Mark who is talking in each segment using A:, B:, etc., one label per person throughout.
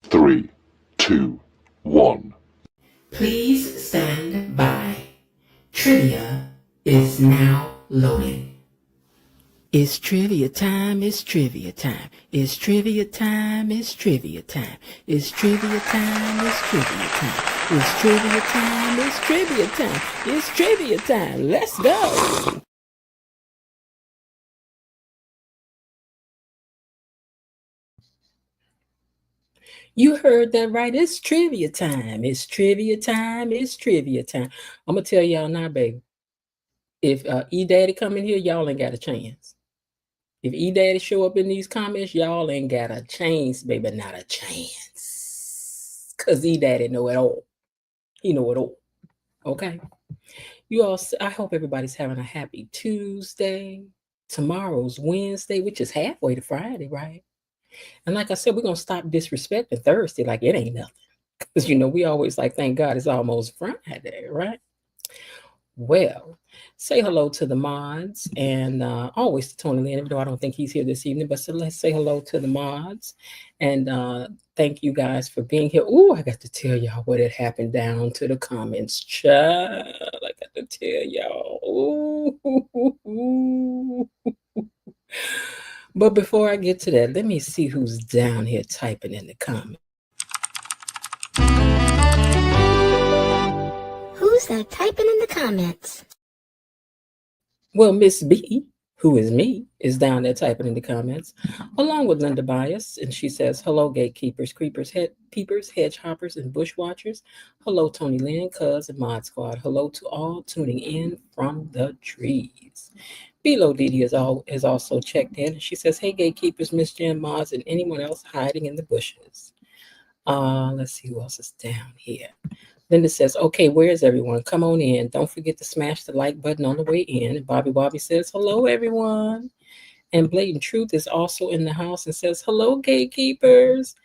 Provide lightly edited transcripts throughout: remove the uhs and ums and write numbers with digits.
A: 3, 2, 1.
B: Please stand by. Trivia is now loading. It's trivia time, it's trivia time. It's trivia time, it's trivia time. It's trivia time, it's trivia time. It's trivia time, it's trivia time. It's trivia time. Let's go. You heard that right. It's trivia time. It's trivia time. It's trivia time. I'm going to tell y'all now, baby. If E-Daddy come in here, y'all ain't got a chance. If E-Daddy show up in these comments, y'all ain't got a chance, baby. Not a chance. Because E-Daddy know it all. He know it all. Okay? You all, I hope everybody's having a happy Tuesday. Tomorrow's Wednesday, which is halfway to Friday, right? And like I said, we're going to stop disrespecting Thursday like it ain't nothing. Because, we always like, thank God it's almost Friday, right? Well, say hello to the mods and always to Tony Lynn, even though I don't think he's here this evening, but so let's say hello to the mods and thank you guys for being here. Oh, I got to tell y'all what had happened down to the comments. Child, I got to tell y'all. Ooh. But before I get to that, let me see who's down here typing in the comments.
C: Who's that typing in the comments?
B: Well, Miss B, who is me, is down there typing in the comments, along with Linda Bias, and she says, hello, gatekeepers, creepers, peepers, hedge hoppers, and bushwatchers. Hello, Tony Lynn, Cuz, and Mod Squad. Hello to all tuning in from the trees. Bilo Didi has also checked in, and she says, hey, gatekeepers, Miss Jen, Mods, and anyone else hiding in the bushes. Let's see who else is down here. Linda says, okay, where's everyone? Come on in. Don't forget to smash the like button on the way in. And Bobby says, hello, everyone. And Blatant Truth is also in the house and says, hello, gatekeepers.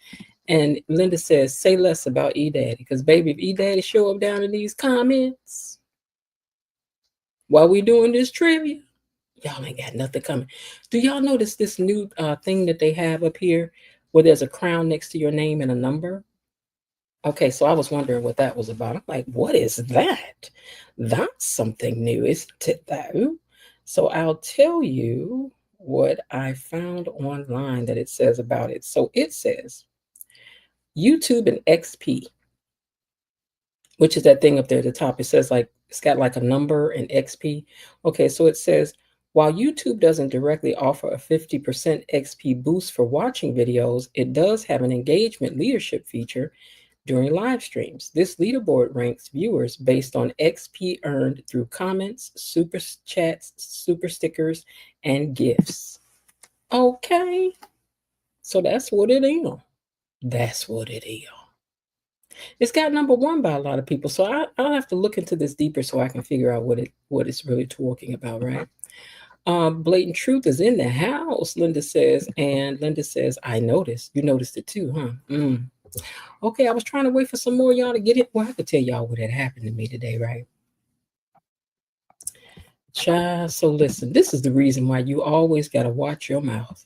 B: And Linda says, say less about E-Daddy. Because, baby, if E-Daddy show up down in these comments while we doing this trivia, y'all ain't got nothing coming. Do y'all notice this new thing that they have up here where there's a crown next to your name and a number? Okay, so I was wondering what that was about. I'm like, what is that? That's something new, isn't it, though? So I'll tell you what I found online that it says about it. So it says YouTube and XP, which is that thing up there at the top. It says it's got like a number and XP. Okay, so it says while YouTube doesn't directly offer a 50% XP boost for watching videos, it does have an engagement leadership feature during live streams. This leaderboard ranks viewers based on XP earned through comments, super chats, super stickers, and gifts. Okay, so that's what it is. That's what it is. It's got number one by a lot of people, so I'll have to look into this deeper so I can figure out what it's really talking about, right? Blatant Truth is in the house, Linda says, and Linda says, I noticed. You noticed it too, huh? Okay, I was trying to wait for some more of y'all to get it. Well, I could tell y'all what had happened to me today, right? Child, so listen, this is the reason why you always got to watch your mouth.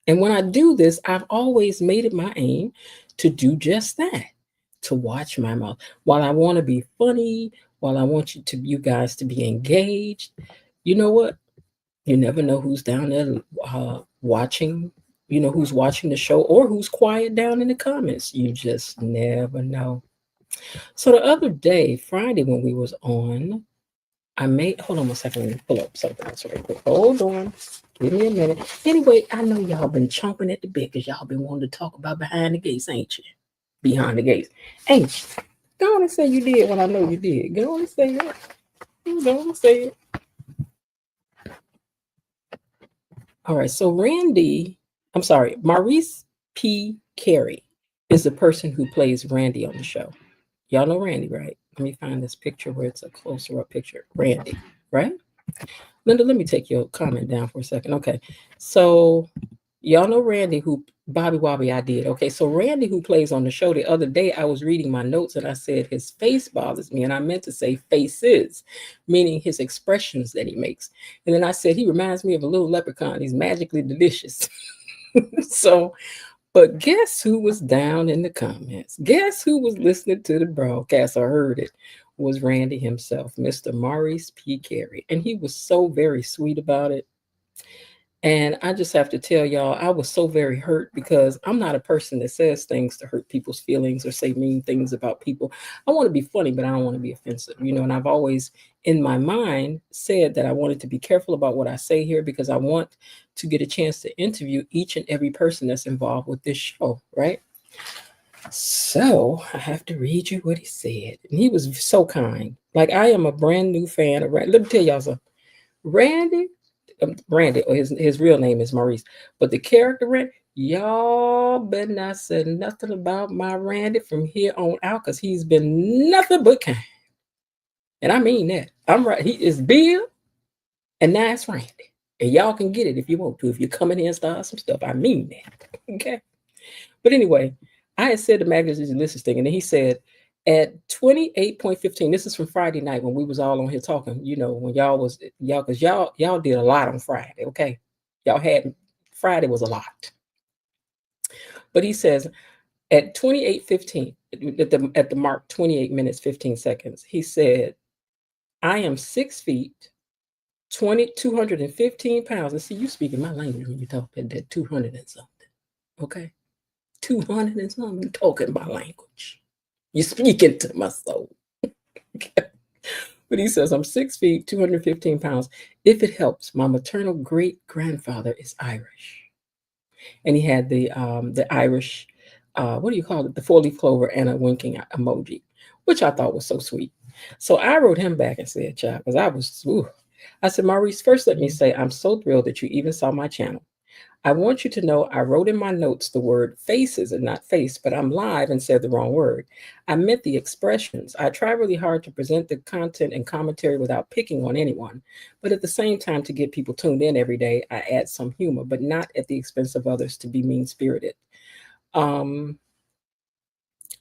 B: And when I do this, I've always made it my aim to do just that, to watch my mouth. While I want to be funny, while I want you guys to be engaged, you know what? You never know who's down there watching, who's watching the show or who's quiet down in the comments. You just never know. So the other day, Friday, when we was on, hold on 1 second, let me pull up something else right quick. Hold on. Give me a minute. Anyway, I know y'all been chomping at the bit because y'all been wanting to talk about behind the gates, ain't you? Behind the gates. Ain't you? Go on and say you did when I know you did. Go on and say it. Go on and say it. All right, so Maurice P. Carey is the person who plays Randy on the show. Y'all know Randy, right? Let me find this picture where it's a closer up picture. Randy, right? Linda, let me take your comment down for a second. Okay, so y'all know Randy who, Bobby Wobby, I did. Okay, so Randy who plays on the show, the other day I was reading my notes and I said his face bothers me, and I meant to say faces, meaning his expressions that he makes. And then I said he reminds me of a little leprechaun. He's magically delicious. So But guess who was down in the comments? Guess who was listening to the broadcast or heard it? Was Randy himself, Mr. Maurice P. Carey. And he was so very sweet about it. And I just have to tell y'all, I was so very hurt because I'm not a person that says things to hurt people's feelings or say mean things about people. I want to be funny, but I don't want to be offensive, and I've always in my mind said that I wanted to be careful about what I say here because I want to get a chance to interview each and every person that's involved with this show, right? So I have to read you what he said. And he was so kind. Like, I am a brand new fan of Randy. Let me tell y'all something. Randy, or his real name is Maurice, but the character Randy, y'all better not say nothing about my Randy from here on out because he's been nothing but kind. And I mean that. I'm right. He is Bill, and now it's Randy. And y'all can get it if you want to. If you come in here and start some stuff, I mean that. Okay. But anyway, I had said the magazine listeners thing, and then he said, at 28.15, this is from Friday night when we was all on here talking, when because y'all did a lot on Friday, okay? Friday was a lot. But he says, at 28:15, at the mark 28 minutes, 15 seconds, he said, I am 6 feet, 215 pounds. And see, you speaking my language when you talk that 200 and something, okay? 200 and something, you talking my language. You're speaking to my soul. But he says, I'm 6 feet, 215 pounds. If it helps, my maternal great-grandfather is Irish. And he had the Irish, what do you call it? The 4-leaf clover and a winking emoji, which I thought was so sweet. So I wrote him back and said, child, because I said, Maurice, first let me say, I'm so thrilled that you even saw my channel. I want you to know I wrote in my notes the word faces and not face, but I'm live and said the wrong word. I meant the expressions. I try really hard to present the content and commentary without picking on anyone. But at the same time, to get people tuned in every day, I add some humor, but not at the expense of others to be mean-spirited. I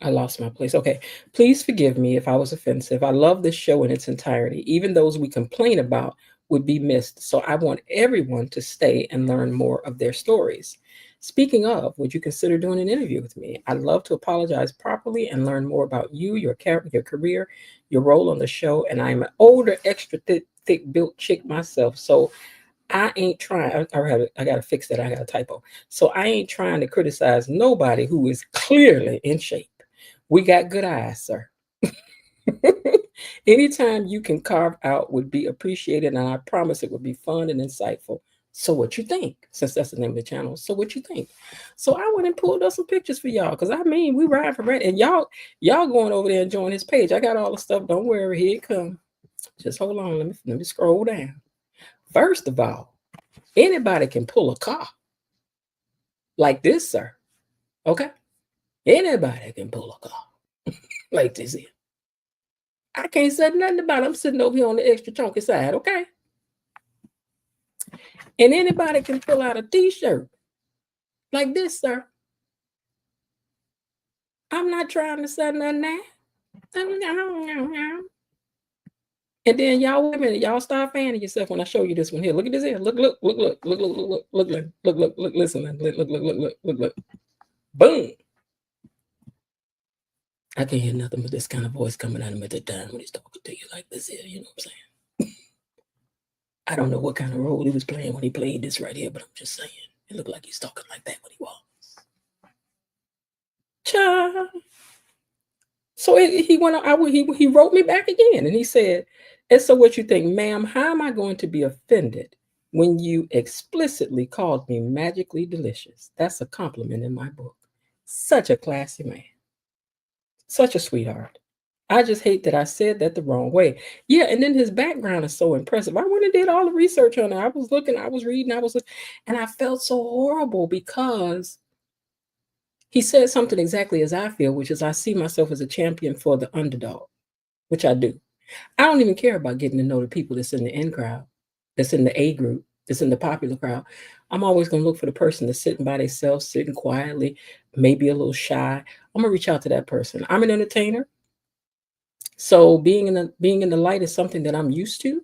B: lost my place. Okay. Please forgive me if I was offensive. I love this show in its entirety. Even those we complain about would be missed. So I want everyone to stay and learn more of their stories. Speaking of, would you consider doing an interview with me? I'd love to apologize properly and learn more about you, your character, your career, your role on the show. And I'm an older, extra thick built chick myself. So I ain't trying. I got to fix that. I got a typo. So I ain't trying to criticize nobody who is clearly in shape. We got good eyes, sir. Anytime you can carve out would be appreciated, and I promise it would be fun and insightful. So what you think? Since that's the name of the channel. So what you think? So I went and pulled up some pictures for y'all, because I mean, we ride for rent, and y'all going over there and join his page. I got all the stuff. Don't worry, here it come. Just hold on. Let me scroll down. First of all, anybody can pull a car like this, sir. Okay? Anybody can pull a car like this here. I can't say nothing about it. I'm sitting over here on the extra chunky side, okay? And anybody can pull out a t-shirt like this, sir. I'm not trying to say nothing now. And then y'all, wait a minute, y'all start fanning yourself when I show you this one here. Look at this here. Look, listen, look. Boom. I can't hear nothing but this kind of voice coming out of him at the time when he's talking to you like this here, you know what I'm saying? I don't know what kind of role he was playing when he played this right here, but I'm just saying, it looked like he's talking like that when he was. Child. So he went on, he wrote me back again, and he said, and so what you think, ma'am, how am I going to be offended when you explicitly called me magically delicious? That's a compliment in my book. Such a classy man. Such a sweetheart. I just hate that I said that the wrong way. Yeah, and then his background is so impressive. I went and did all the research on it. I was looking, I was reading, and I felt so horrible because he said something exactly as I feel, which is I see myself as a champion for the underdog, which I do. I don't even care about getting to know the people that's in the in crowd, that's in the A group, that's in the popular crowd. I'm always going to look for the person that's sitting by themselves, sitting quietly, maybe a little shy. I'm going to reach out to that person. I'm an entertainer. So being in the light is something that I'm used to.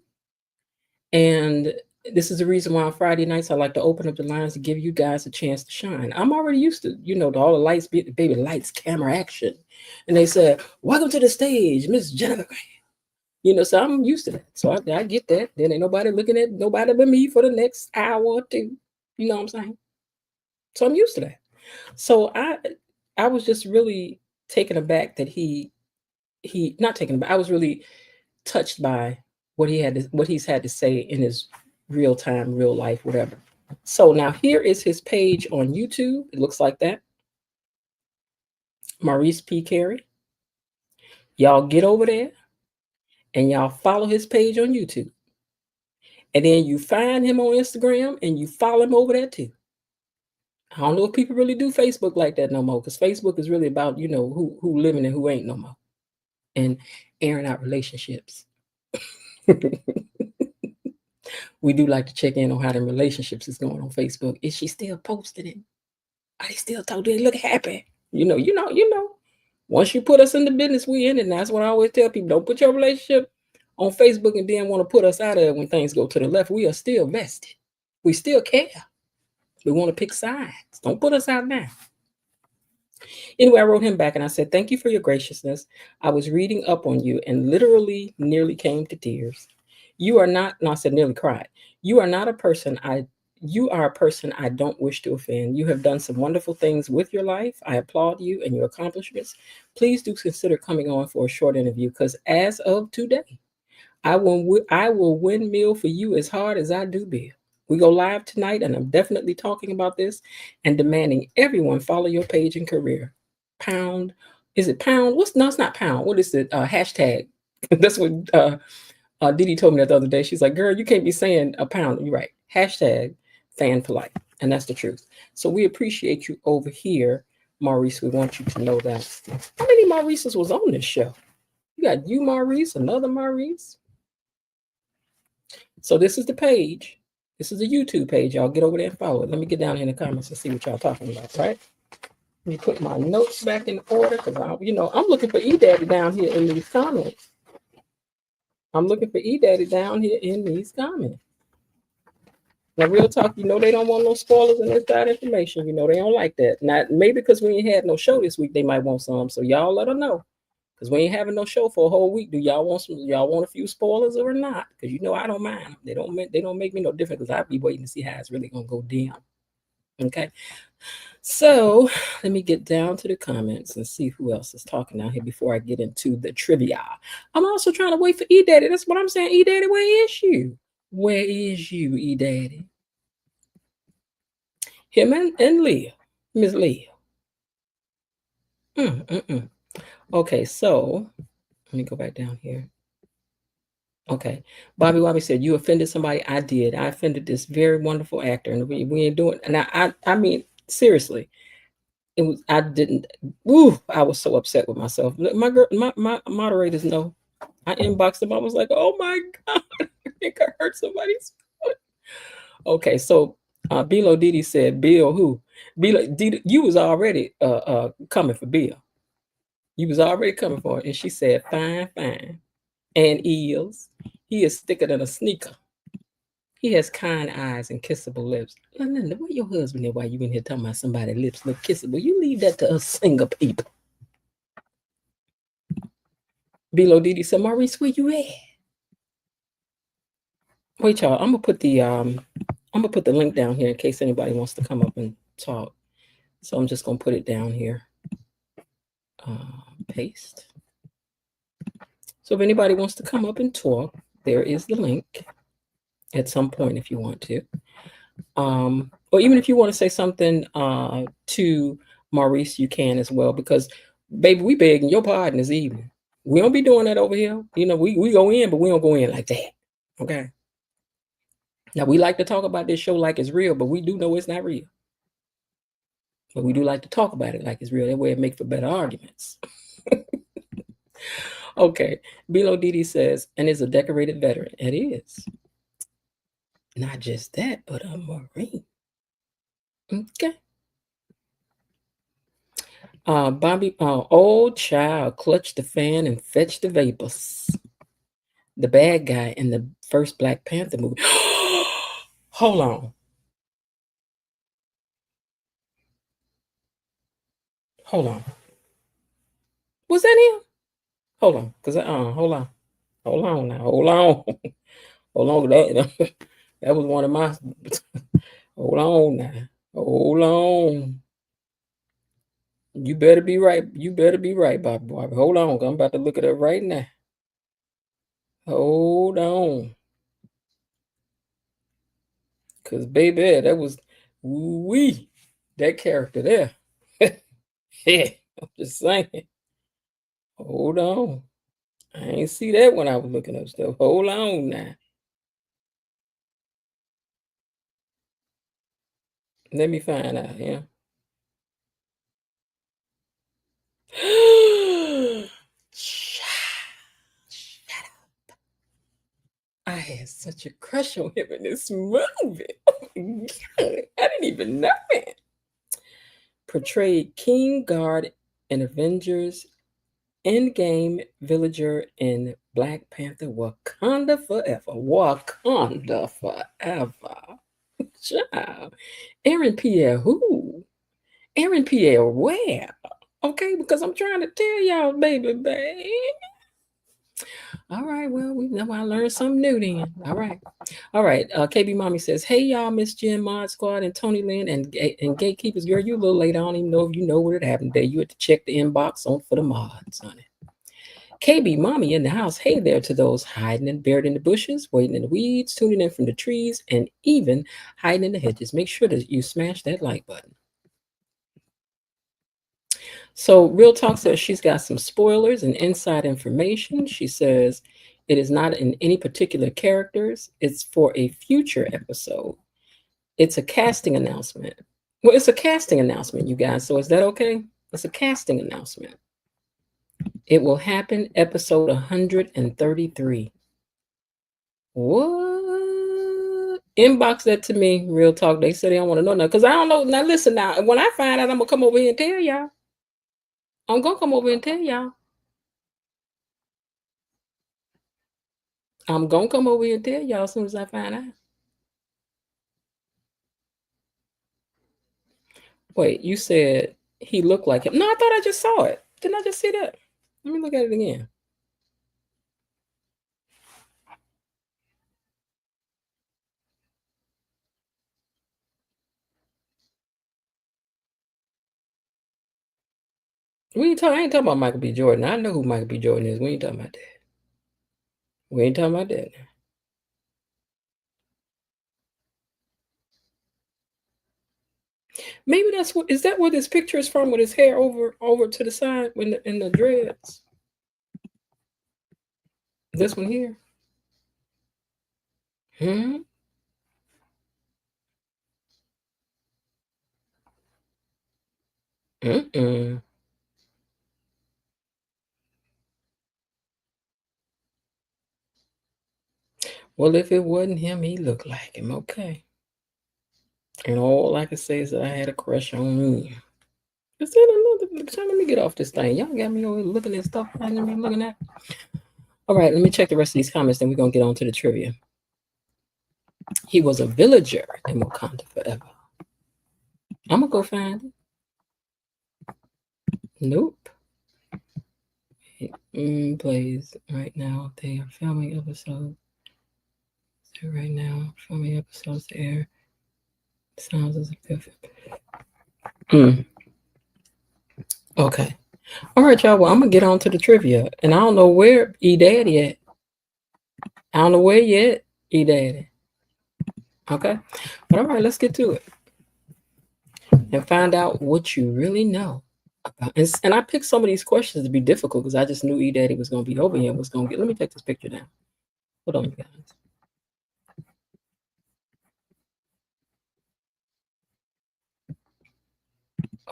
B: And This is the reason why on Friday nights I like to open up the lines to give you guys a chance to shine. I'm already used to, to all the lights, baby lights, camera, action. And they said, "Welcome to the stage, Miss Jennifer." So I'm used to that. So I get that. Then ain't nobody looking at nobody but me for the next hour or two. You know what I'm saying? So I'm used to that. So I was just really taken aback that he not taken aback. I was really touched by what he's had to say in his real time, real life, whatever. So now here is his page on YouTube. It looks like that. Maurice P. Carey. Y'all get over there and y'all follow his page on YouTube. And then you find him on Instagram and you follow him over there too. I don't know if people really do Facebook like that no more, because Facebook is really about, who living and who ain't no more. And airing out relationships. We do like to check in on how the relationships is going on Facebook. Is she still posting it? Are they still talking? They look happy. You know. Once you put us in the business, we in it. And that's what I always tell people. Don't put your relationship on Facebook and then want to put us out of it when things go to the left. We are still vested. We still care. We want to pick sides. Don't put us out now. Anyway, I wrote him back and I said, "Thank you for your graciousness. I was reading up on you and literally nearly came to tears. You are not," no, I said nearly cried. You are a person I don't wish to offend. You have done some wonderful things with your life. I applaud you and your accomplishments. Please do consider coming on for a short interview, because as of today, I will windmill for you as hard as I do Bill. We go live tonight, and I'm definitely talking about this and demanding everyone follow your page and career. Pound, is it pound? No, it's not pound. What is it? Hashtag. That's what Didi told me that the other day. She's like, "Girl, you can't be saying a pound." You're right. Hashtag fan polite, and that's the truth. So we appreciate you over here, Maurice. We want you to know that. How many Maurices was on this show? You got you, Maurice, another Maurice. So this is the page. This is a YouTube page. Y'all get over there and follow it. Let me get down in the comments and see what y'all talking about, right? Let me put my notes back in order, because I'm looking for E-Daddy down here in these comments. I'm looking for E-Daddy down here in these comments. Now, real talk, they don't want no spoilers and inside information. They don't like that. Now, maybe because we ain't had no show this week, they might want some. So y'all let them know. Because we ain't having no show for a whole week. Do y'all want some? Y'all want a few spoilers or not? Because I don't mind. They don't make me no different, because I'll be waiting to see how it's really gonna go down. Okay. So let me get down to the comments and see who else is talking out here before I get into the trivia. I'm also trying to wait for E-Daddy. That's what I'm saying. E-Daddy, where is you? Where is you, E-Daddy? Him and Leah. Miss Leah. Okay, so let me go back down here. Okay. Bobby Wobby said, "You offended somebody." I did. I offended this very wonderful actor. And we ain't doing, and I mean, seriously, I didn't, I was so upset with myself. My moderators know. I inboxed them. I was like, "Oh my God, I think I hurt somebody's foot." Okay, so Bilo Didi said, "Bill who?" Bilo Didi, you was already coming for Bill. You was already coming for it. And she said, "Fine, fine." And eels. He is thicker than a sneaker. He has kind eyes and kissable lips. Linda, where your husband at while you in here talking about somebody's lips look kissable? You leave that to us single people. Bilo Didi said, "Maurice, where you at?" Wait, y'all. I'm gonna put the link down here in case anybody wants to come up and talk. So I'm just gonna put it down here. Paste. So if anybody wants to come up and talk, there is the link at some point if you want to. Or even if you want to say something to Maurice, you can as well, because baby, we begging your pardon this evening. We don't be doing that over here. We go in, but we don't go in like that. Okay. Now we like to talk about this show like it's real, but we do know it's not real. But we do like to talk about it like it's real. That way it makes for better arguments. Okay. Bilo Didi says, "And is a decorated veteran." It is. Not just that, but a Marine. Okay. Bobby, old child, clutch the fan and fetch the vapors. The bad guy in the first Black Panther movie. Hold on. Hold on. Was that him? Hold on. Cause hold on. Hold on now. Hold on. Hold on. That was one of my. Hold on now. Hold on. You better be right. You better be right, Bobby. Bobby. Hold on. I'm about to look at it right now. Hold on. Cause baby, that was we that character there. Yeah, I'm just saying. Hold on. I ain't see that when I was looking up stuff. Hold on now. Let me find out, yeah. Shut up. I had such a crush on him in this movie. Oh my God, I didn't even know it. Portrayed King Guard in Avengers Endgame, Villager in Black Panther, Wakanda Forever. Wakanda Forever. Child. Aaron Pierre, who? Aaron Pierre, where? Okay, because I'm trying to tell y'all, baby. All right, well, we know I learned something new then. All right. KB Mommy says, hey, y'all, Miss Jen, Mod Squad, and Tony Lynn, and Gatekeepers. Girl, you a little late. I don't even know if you know what happened today. You had to check the inbox on for the mods, honey. KB Mommy in the house. Hey there to those hiding and buried in the bushes, waiting in the weeds, tuning in from the trees, and even hiding in the hedges. Make sure that you smash that like button. So Real Talk says she's got some spoilers and inside information. She says it is not in any particular characters. It's for a future episode. It's a casting announcement. Well, it's a casting announcement, you guys. So is that okay? It's a casting announcement. It will happen episode 133. What? Inbox that to me, Real Talk. They said they don't want to know now. Because I don't know. Now listen now. When I find out, I'm gonna come over here and tell y'all. I'm gonna come over and tell y'all. I'm gonna come over here and tell y'all as soon as I find out. Wait, you said he looked like him. No, I thought I just saw it. Didn't I just see that? Let me look at it again. I ain't talking about Michael B. Jordan. I know who Michael B. Jordan is. We ain't talking about that. We ain't talking about that. Maybe that's what is that where this picture is from with his hair over to the side in the dreads? This one here. Hmm. Mm-mm. Well, if it wasn't him, he looked like him. Okay. And all I can say is that I had a crush on me. Is that another? Let me get off this thing. Y'all got me over looking at stuff I didn't be looking at. All right, let me check the rest of these comments, then we're going to get on to the trivia. He was a villager in Wakanda Forever. I'm going to go find it. Nope. Plays right now. They are filming episodes. So right now, filming episodes to air. Sounds as if. Okay. All right, y'all. Well, I'm going to get on to the trivia. And I don't know where E-Daddy at. I don't know where yet, E-Daddy. Okay. But all right, let's get to it. And find out what you really know about. And I picked some of these questions to be difficult because I just knew E-Daddy was going to be over here and was going to get. Let me take this picture down. Hold on, you guys.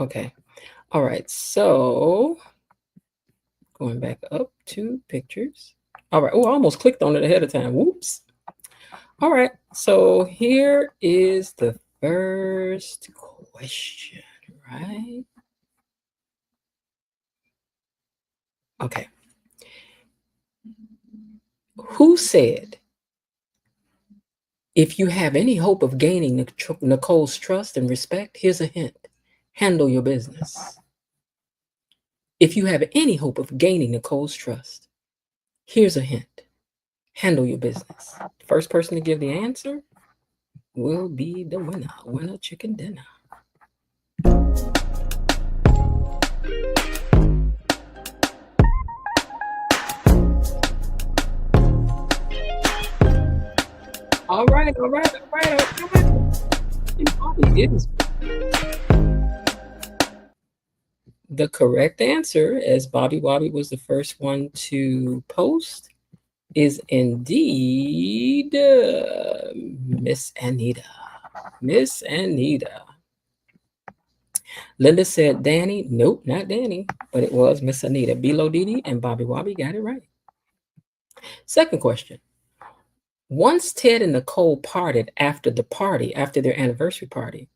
B: Okay. All right. So going back up to pictures. All right. Oh, I almost clicked on it ahead of time. Whoops. All right. So here is the first question, right? Okay. Who said If you have any hope of gaining Nicole's trust and respect, here's a hint. Handle your business. If you have any hope of gaining Nicole's trust, here's a hint. Handle your business. The first person to give the answer will be the winner. Winner chicken dinner. All right. The correct answer, as Bobby Wobby was the first one to post, is indeed Miss Anita. Miss Anita. Linda said Danny. Nope, not Danny, but it was Miss Anita. Bilo Didi and Bobby Wobby got it right. Second question. Once Ted and Nicole parted after their anniversary party,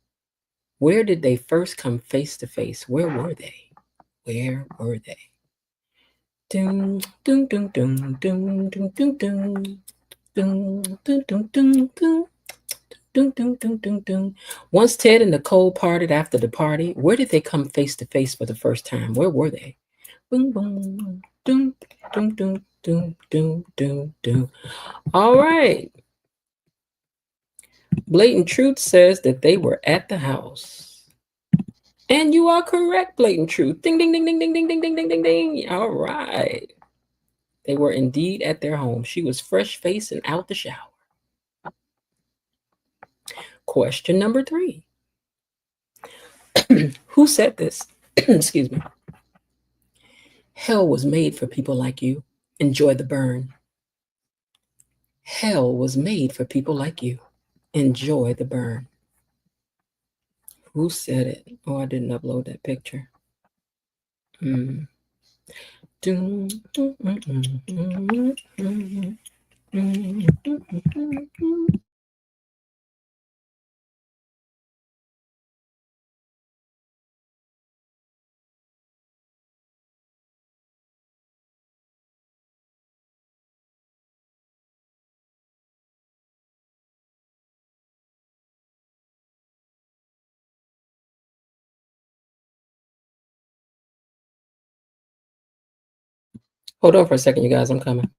B: where did they first come face to face? Where were they? Where were they? Dun, dun, dun, dun, dun, dun, dun, dun. Dun, dun, dun, dun, dun. Dun, dun, dun, dun, dun. Once Ted and Nicole parted after the party, where did they come face to face for the first time? Where were they? Boom, boom, dun, dun, dun, dun, dun, dun, dun. All right. Blatant Truth says that they were at the house. And you are correct, Blatant Truth. Ding, ding, ding, ding, ding, ding, ding, ding, ding, ding, ding. All right. They were indeed at their home. She was fresh-faced and out the shower. Question number 3. Who said this? Excuse me. Hell was made for people like you. Enjoy the burn. Hell was made for people like you. Enjoy the burn. Who said it? Oh, I didn't upload that picture. Hold on for a second, you guys. I'm coming.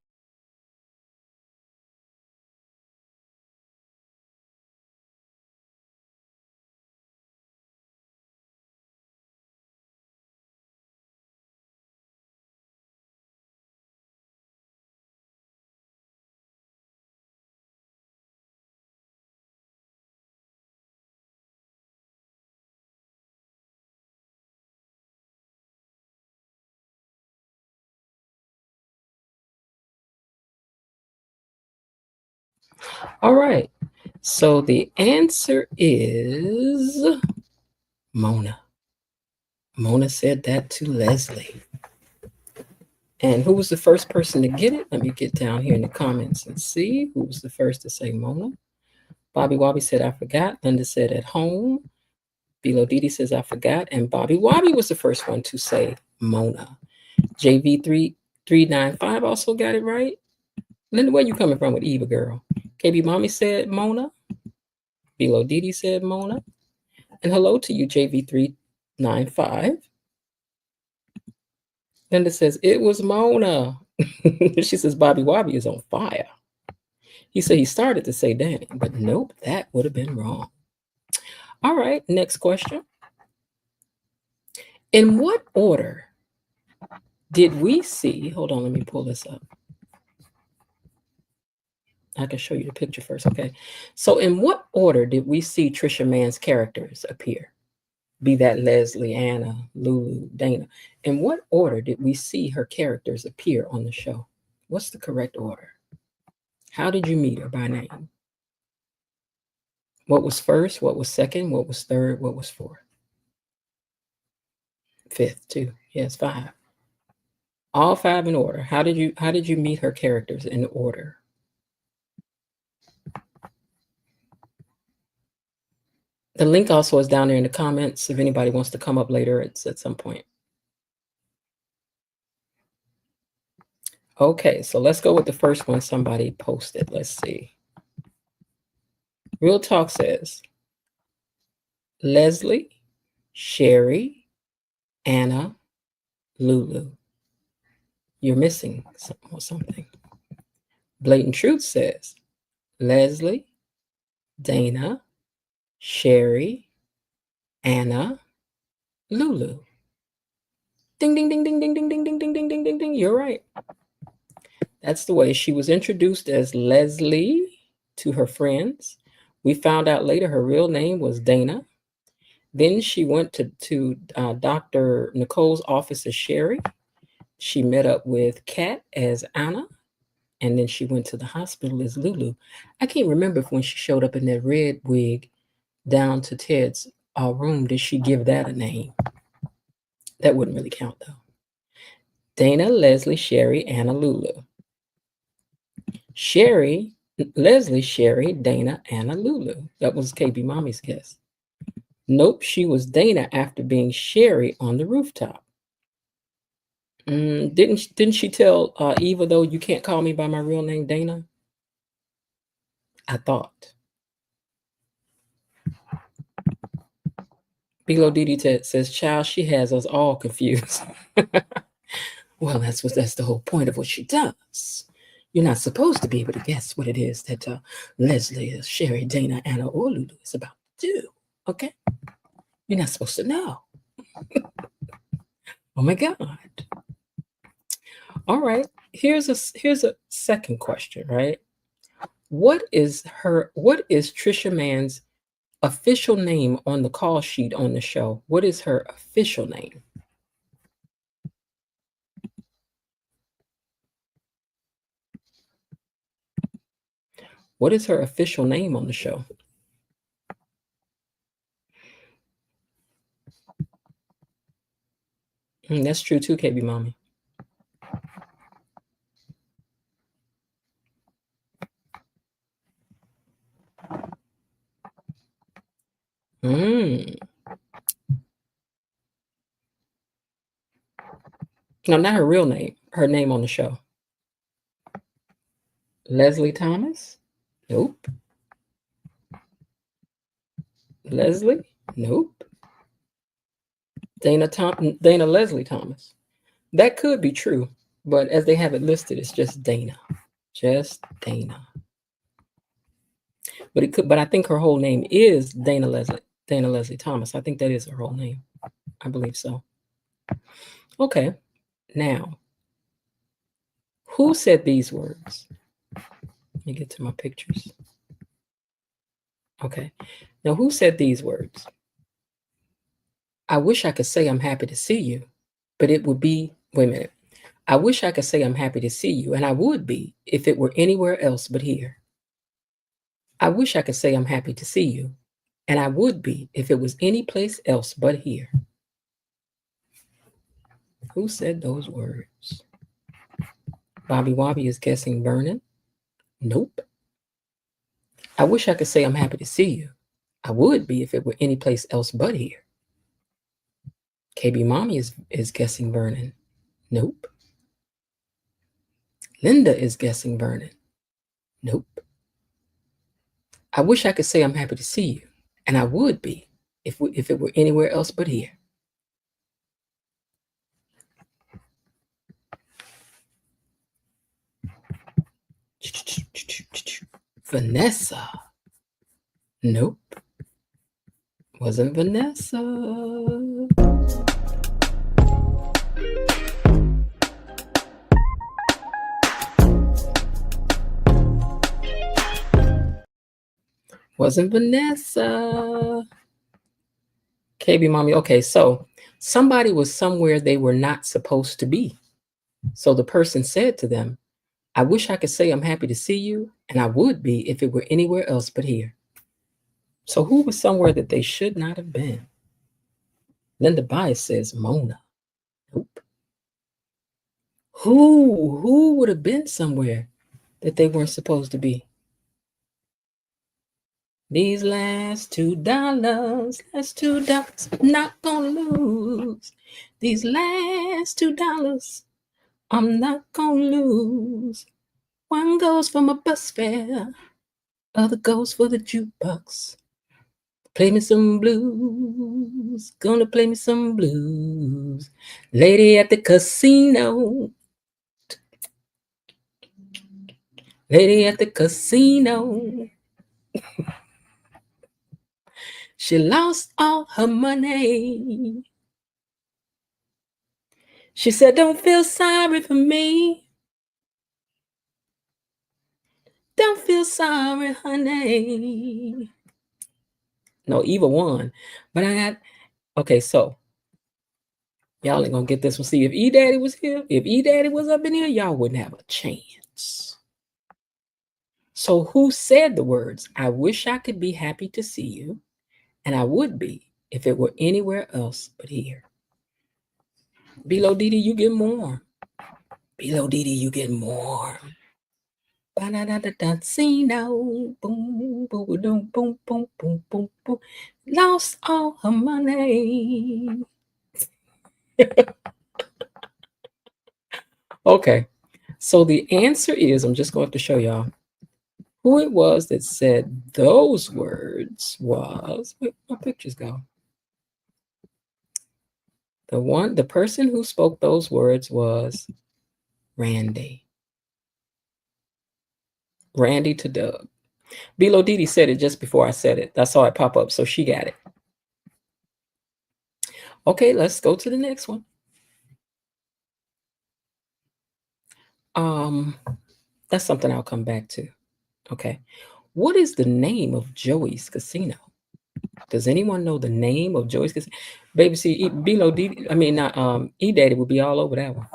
B: All right. So the answer is Mona. Mona said that to Leslie. And who was the first person to get it? Let me get down here in the comments and see who was the first to say Mona. Bobby Wobby said, I forgot. Linda said, at home. Bilo Didi says, I forgot. And Bobby Wobby was the first one to say Mona. JV3395 also got it right. Linda, where you coming from with Eva, girl? KB Mommy said Mona. Bilo Didi said Mona. And hello to you, JV395. Linda says, it was Mona. She says, Bobby Wobby is on fire. He said he started to say Danny, but nope, that would have been wrong. All right, next question. In what order did we see, hold on, let me pull this up. I can show you the picture first, okay? So in what order did we see Trisha Mann's characters appear? Be that Leslie, Anna, Lulu, Dana. In what order did we see her characters appear on the show? What's the correct order? How did you meet her by name? What was first? What was second? What was third? What was fourth? Fifth, too. Yes, 5. All 5 in order. How did you meet her characters in order? The link also is down there in the comments if anybody wants to come up later at some point. Okay, so let's go with the first one somebody posted. Let's see. Real Talk says Leslie, Sherry, Anna, Lulu. You're missing something. Blatant Truth says Leslie, Dana, Sherry, Anna, Lulu. Ding, ding, ding, ding, ding, ding, ding, ding, ding, ding, ding, ding, ding. You're right. That's the way she was introduced as Leslie to her friends. We found out later her real name was Dana. Then she went to Dr. Nicole's office as Sherry. She met up with Kat as Anna. And then she went to the hospital as Lulu. I can't remember if when she showed up in that red wig down to Ted's room, did she give that a name? That wouldn't really count, though. Dana, Leslie, Sherry, Anna, Lulu. Sherry, Leslie, Sherry, Dana, Anna, Lulu. That was KB Mommy's guess. Nope, she was Dana after being Sherry on the rooftop. Didn't she tell Eva, though, you can't call me by my real name, Dana? I thought. Bilo Didi says, child, she has us all confused. Well, that's the whole point of what she does. You're not supposed to be able to guess what it is that Leslie, Sherry, Dana, Anna, or Lulu is about to do. Okay? You're not supposed to know. Oh my God. All right. Here's a second question, right? What is Trisha Mann's official name on the call sheet on the show? What is her official name? What is her official name on the show? That's true too, KB Mommy. No, not her real name. Her name on the show. Leslie Thomas? Nope. Leslie? Nope. Dana Leslie Thomas. That could be true, but as they have it listed, it's just Dana. Just Dana. But I think her whole name is Dana Leslie Thomas. I think that is her whole name. I believe so. Okay. Now, who said these words? Let me get to my pictures. Okay. Now, who said these words? I wish I could say I'm happy to see you, but it would be, wait a minute. I wish I could say I'm happy to see you, and I would be if it were anywhere else but here. I wish I could say I'm happy to see you, and I would be if it was any place else but here. Who said those words? Bobby Wobby is guessing Vernon. Nope. I wish I could say I'm happy to see you. I would be if it were any place else but here. KB Mommy is guessing Vernon. Nope. Linda is guessing Vernon. Nope. I wish I could say I'm happy to see you, and I would be if it were anywhere else but here. Vanessa. Nope. Wasn't Vanessa. Wasn't Vanessa. KB Mommy. Okay, so somebody was somewhere they were not supposed to be. So the person said to them, I wish I could say I'm happy to see you, and I would be if it were anywhere else but here. So who was somewhere that they should not have been? Linda Bias says Mona. Nope. Who would have been somewhere that they weren't supposed to be? These last $2, not gonna lose. These last $2, I'm not gonna lose. One goes for my bus fare. Other goes for the jukebox. Play me some blues. Gonna play me some blues. Lady at the casino. Lady at the casino. She lost all her money. She said, don't feel sorry for me. Don't feel sorry, honey. No, either one. But I had, okay, so y'all ain't gonna get this one. See, if E-Daddy was here, if E-Daddy was up in here, y'all wouldn't have a chance. So who said the words, I wish I could be happy to see you, and I would be if it were anywhere else but here? Below Didi, you get more. Below Didi, you get more. Boom, boom, boom, boom, boom, boom, boom, boom. Lost all her money. Okay, so the answer is, I'm just going to show y'all who it was that said those words was, wait, my pictures go. The person who spoke those words was Randy. Randy to Doug. Bilo Didi said it just before I said it. I saw it pop up, so she got it. Okay, let's go to the next one. That's something I'll come back to. Okay. What is the name of Joey's Casino? Does anyone know the name of Joey's Casino? Baby, see, Bilo Didi, I mean, not E-Daddy would be all over that one.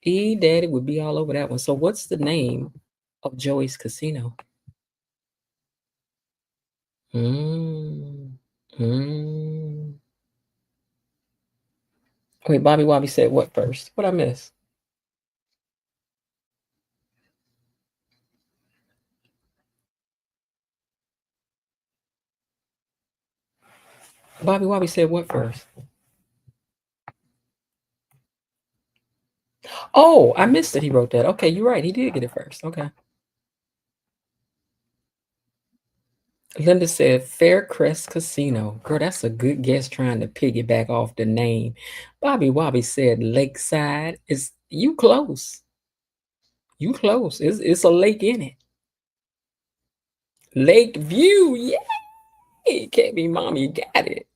B: E-Daddy would be all over that one. So what's the name of Joey's Casino? Wait, Bobby Wobby said what first? What I miss? Bobby Wobby said what first? Oh, I missed it. He wrote that. Okay, you're right. He did get it first. Okay. Linda said Faircrest Casino. Girl, that's a good guess trying to piggyback off the name. Bobby Wobby said Lakeside. Is you close. You close. It's a lake in it. Lake View. Yay! Can't be mommy got it.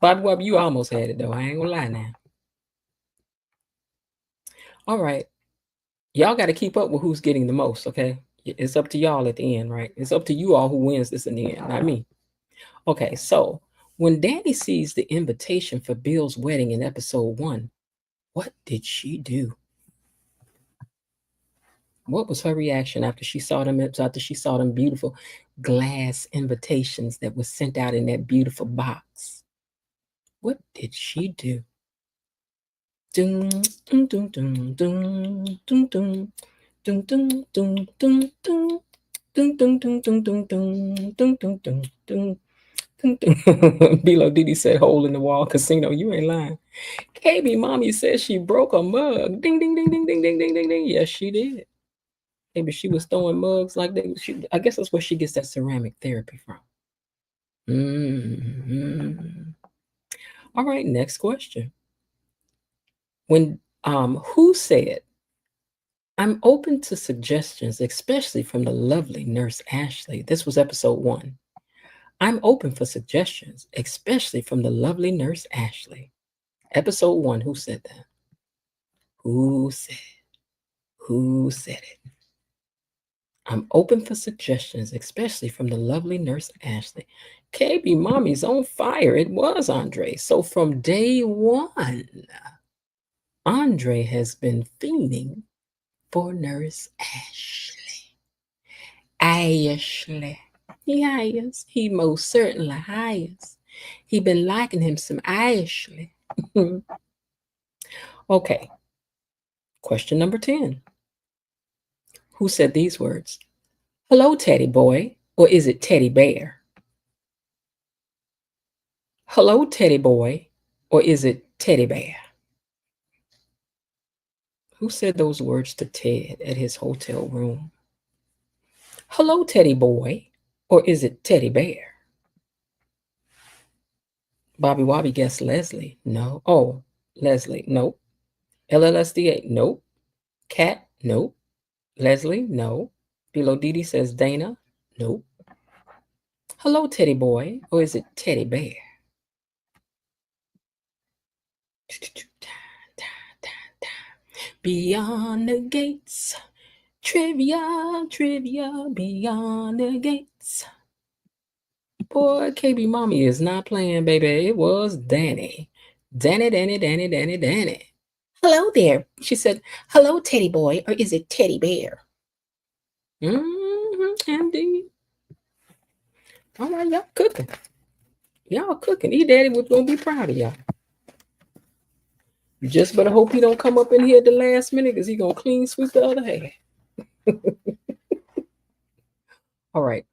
B: Bobby Wobby, you almost had it though. I ain't gonna lie now. All right. Y'all got to keep up with who's getting the most, okay? It's up to y'all at the end, right? It's up to you all who wins this in the end, not me. Okay, so when Danny sees the invitation for Bill's wedding in episode 1, what did she do? What was her reaction after she saw them beautiful glass invitations that were sent out in that beautiful box? What did she do? Dun, dun, dun, dun, dun, dun, dun, dun, dun, dun, dun, dun. Dun, dun, dun, dun, dun, dun, dun, dun, dun, dun, dun, dun. Bilo Didi said hole in the wall casino. You ain't lying. KB mommy said she broke a mug. Ding, ding, ding, ding, ding, ding, ding, ding, ding. Yes, she did. Maybe she was throwing mugs like that. I guess that's where she gets that ceramic therapy from. Mm-hmm. All right, next question. When who said, I'm open to suggestions, especially from the lovely nurse Ashley. This was episode 1. I'm open for suggestions, especially from the lovely nurse Ashley. Episode 1, who said that? Who said it? Who said it? I'm open for suggestions, especially from the lovely nurse Ashley. KB Mommy's on fire. It was Andre. So from day 1, Andre has been fiending for nurse Ashley. Ashley. He has. He most certainly has. He been liking him some Ashley. Okay. Question number 10. Who said these words? Hello, teddy boy, or is it teddy bear? Hello, teddy boy, or is it teddy bear? Who said those words to Ted at his hotel room? Hello, Teddy boy, or is it Teddy bear? Bobby Wobby guessed Leslie. No. Oh, Leslie. Nope. LLSDA. Nope. Cat. Nope. Leslie. No. Below Didi says Dana. Nope. Hello, Teddy boy, or is it Teddy bear? Beyond the gates. Trivia, trivia, beyond the gates. Boy, KB Mommy is not playing, baby. It was Danny. Danny.
C: Hello there. She said, hello, Teddy boy, or is it Teddy bear?
B: Indeed. All right, y'all cooking. Y'all cooking. Daddy was gonna be proud of y'all. You just better hope he don't come up in here at the last minute because he gonna clean sweep the other half. All right.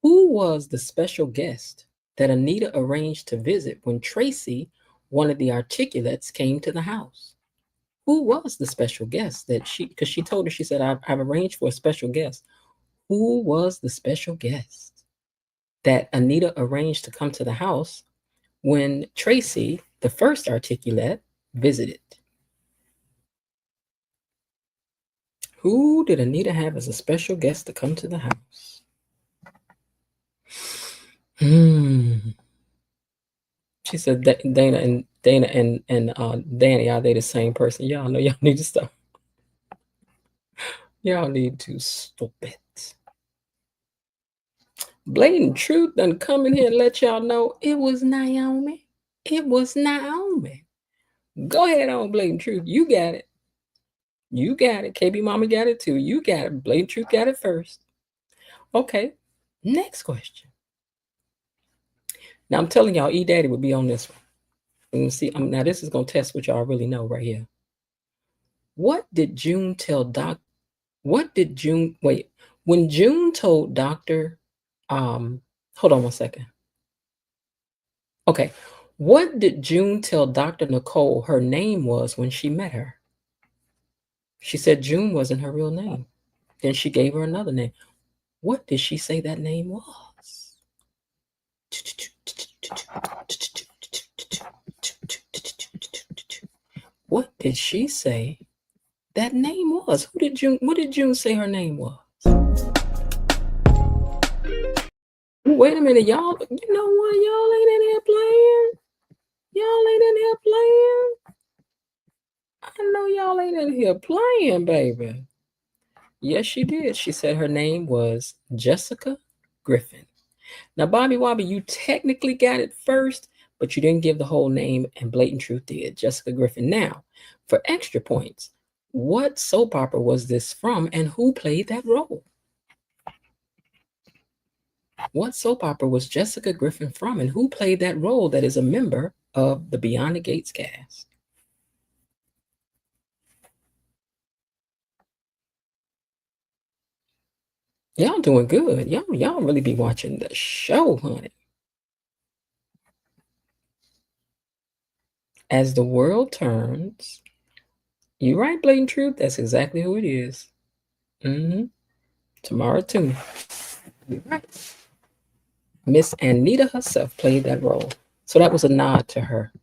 B: Who was the special guest that Anita arranged to visit when Tracy, one of the articulates, came to the house? Who was the special guest that because she told her, she said, I've arranged for a special guest. Who was the special guest that Anita arranged to come to the house when Tracy, the first articulate, visited? Who did Anita have as a special guest to come to the house? She said Dana and Danny, are they the same person? Y'all know y'all need to stop. Y'all need to stop it. Blatant Truth done come in here and let y'all know it was Naomi. It was Naomi. Go ahead on, Blatant Truth. You got it. You got it. KB Mama got it too. You got it. Blatant Truth got it first. Okay. Next question. Now I'm telling y'all, Daddy would be on this one. And see, now this is gonna test what y'all really know right here. What did June tell Doc? What did June wait? When June told Doctor, hold on one second. Okay, what did June tell Dr. Nicole her name was when she met her? She said June wasn't her real name. Then she gave her another name. What did she say that name was? What did she say that name was? What did June say her name was? Wait a minute, y'all. You know what? Y'all ain't in here playing. Y'all ain't in here playing. I know y'all ain't in here playing, baby. Yes, she did. She said her name was Jessica Griffin. Now, Bobby Wobby, you technically got it first, but you didn't give the whole name, and Blatant Truth did. Jessica Griffin. Now, for extra points, what soap opera was this from, and who played that role? What soap opera was Jessica Griffin from, and who played that role that is a member of the Beyond the Gates cast? Y'all doing good. Y'all really be watching the show, honey. As the world turns, you right, Blatant Truth. That's exactly who it is. Tamara Toomey. You're right. Miss Anita herself played that role. So that was a nod to her.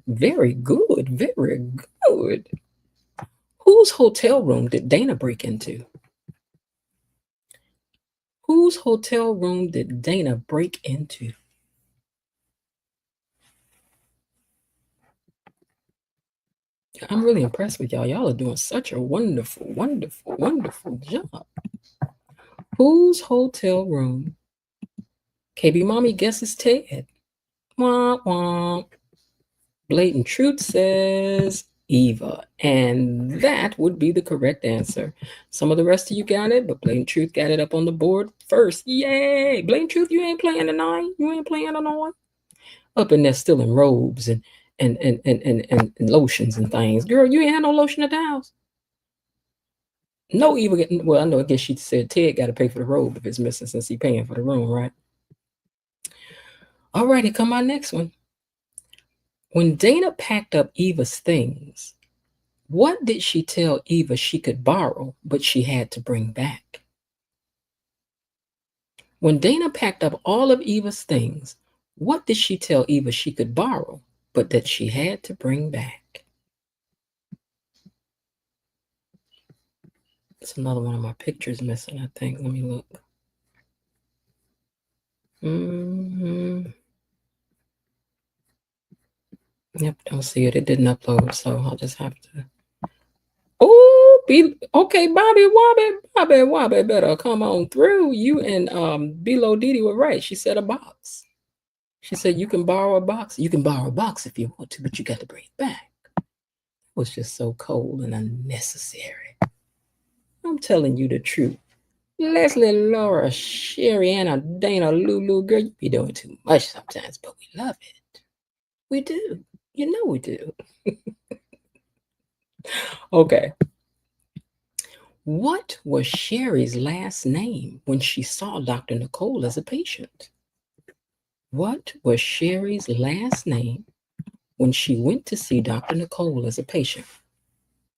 B: Very good. Very good. Whose hotel room did Dana break into? Whose hotel room did Dana break into? I'm really impressed with y'all. Y'all are doing such a wonderful, wonderful, wonderful job. Whose hotel room? KB Mommy guesses Ted. Womp womp. Blatant Truth says Eva. And that would be the correct answer. Some of the rest of you got it, but Blatant Truth got it up on the board first. Yay! Blatant Truth, you ain't playing tonight. You ain't playing tonight. Up in there still in robes and lotions and things. Girl, you ain't had no lotion at the house. No, Eva. Well, I know. I guess she said Ted got to pay for the robe if it's missing since he's paying for the room, right? All righty, come on, next one. When Dana packed up Eva's things, what did she tell Eva she could borrow, but she had to bring back? When Dana packed up all of Eva's things, what did she tell Eva she could borrow, but that she had to bring back? It's another one of my pictures missing, I think. Let me look. Yep, don't see it. It didn't upload, so I'll just have to. Oh, okay, Bobby, better come on through. You and Below Didi were right. She said a box. She said you can borrow a box. You can borrow a box if you want to, but you got to bring it back. It was just so cold and unnecessary. I'm telling you the truth. Leslie, Laura, Sherry, Anna, Dana, Lulu, girl, you be doing too much sometimes, but we love it. We do. You know we do. Okay. What was Sherry's last name when she saw Dr. Nicole as a patient? What was Sherry's last name when she went to see Dr. Nicole as a patient?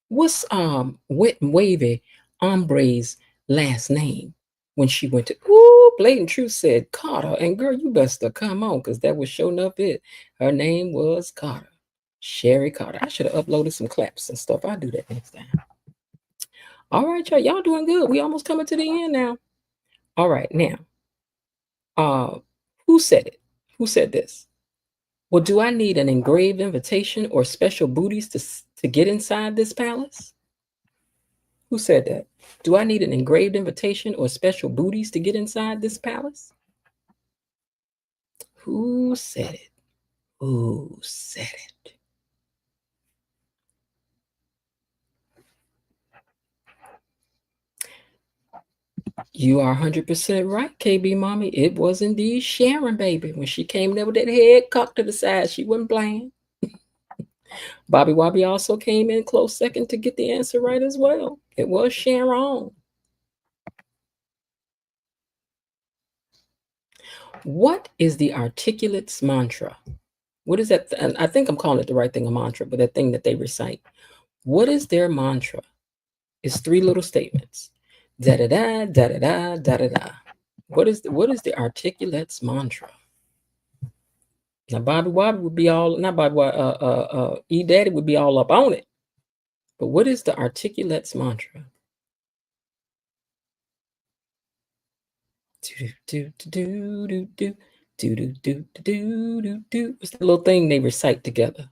B: What's Wet and Wavy Ombre's last name when she went to? Ooh, Blatant Truth said Carter. And girl, you best to come on, because that was sure enough it. Her name was Carter. Sherry Carter. I should have uploaded some claps and stuff. I'll do that next time. All right, y'all doing good. We almost coming to the end now. All right, now. Who said it? Who said this? Well, do I need an engraved invitation or special booties to get inside this palace? Who said that? Do I need an engraved invitation or special booties to get inside this palace? Who said it? Who said it? You are 100% right, KB Mommy. It was indeed Sharon, baby. When she came there with that head cocked to the side, she wasn't playing. Bobby Wobby also came in close second to get the answer right as well. It was Sharon. What is the articulate's mantra? What is that? And I think I'm calling it the right thing, a mantra, but that thing that they recite. What is their mantra? It's 3 little statements. Da da da da da da da da da. What is the articulate's mantra? Now Bobby Wobby would be all, not Bobby Wobby, E Daddy would be all up on it. But what is the articulate's mantra? Do do do do do do do do do do do. What's the little thing they recite together?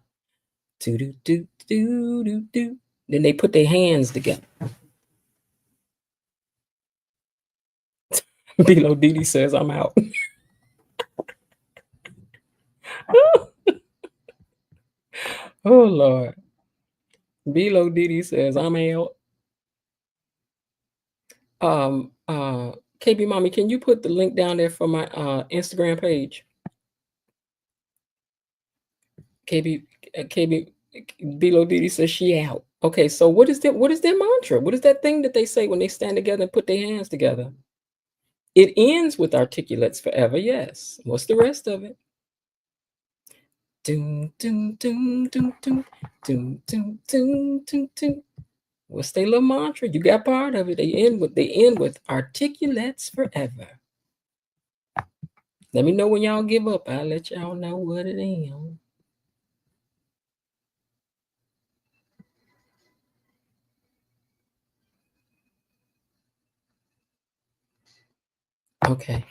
B: Do do do do do do. Then they put their hands together. Below Didi says, I'm out. Oh, Lord. Below Didi says, I'm out. KB Mommy, can you put the link down there for my Instagram page? KB Below Didi says she out. Okay, so what is their mantra? What is that thing that they say when they stand together and put their hands together? It ends with articulates forever, yes. What's the rest of it? Doom, doom, doom, doom, doom, doom, doom, doom, doom, doom. What's their little mantra? You got part of it. They end with articulates forever. Let me know when y'all give up. I'll let y'all know what it is. Okay.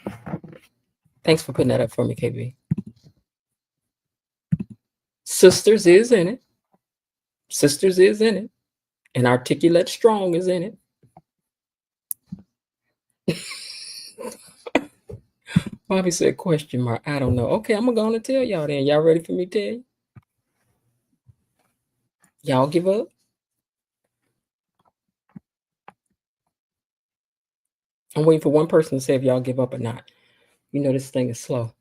B: Thanks for putting that up for me, KB. Sisters is in it. Sisters is in it. And articulate strong is in it. Bobby said question mark. I don't know. Okay, I'm going to tell y'all then. Y'all ready for me to tell you? Y'all give up? I'm waiting for one person to say if y'all give up or not. You know this thing is slow.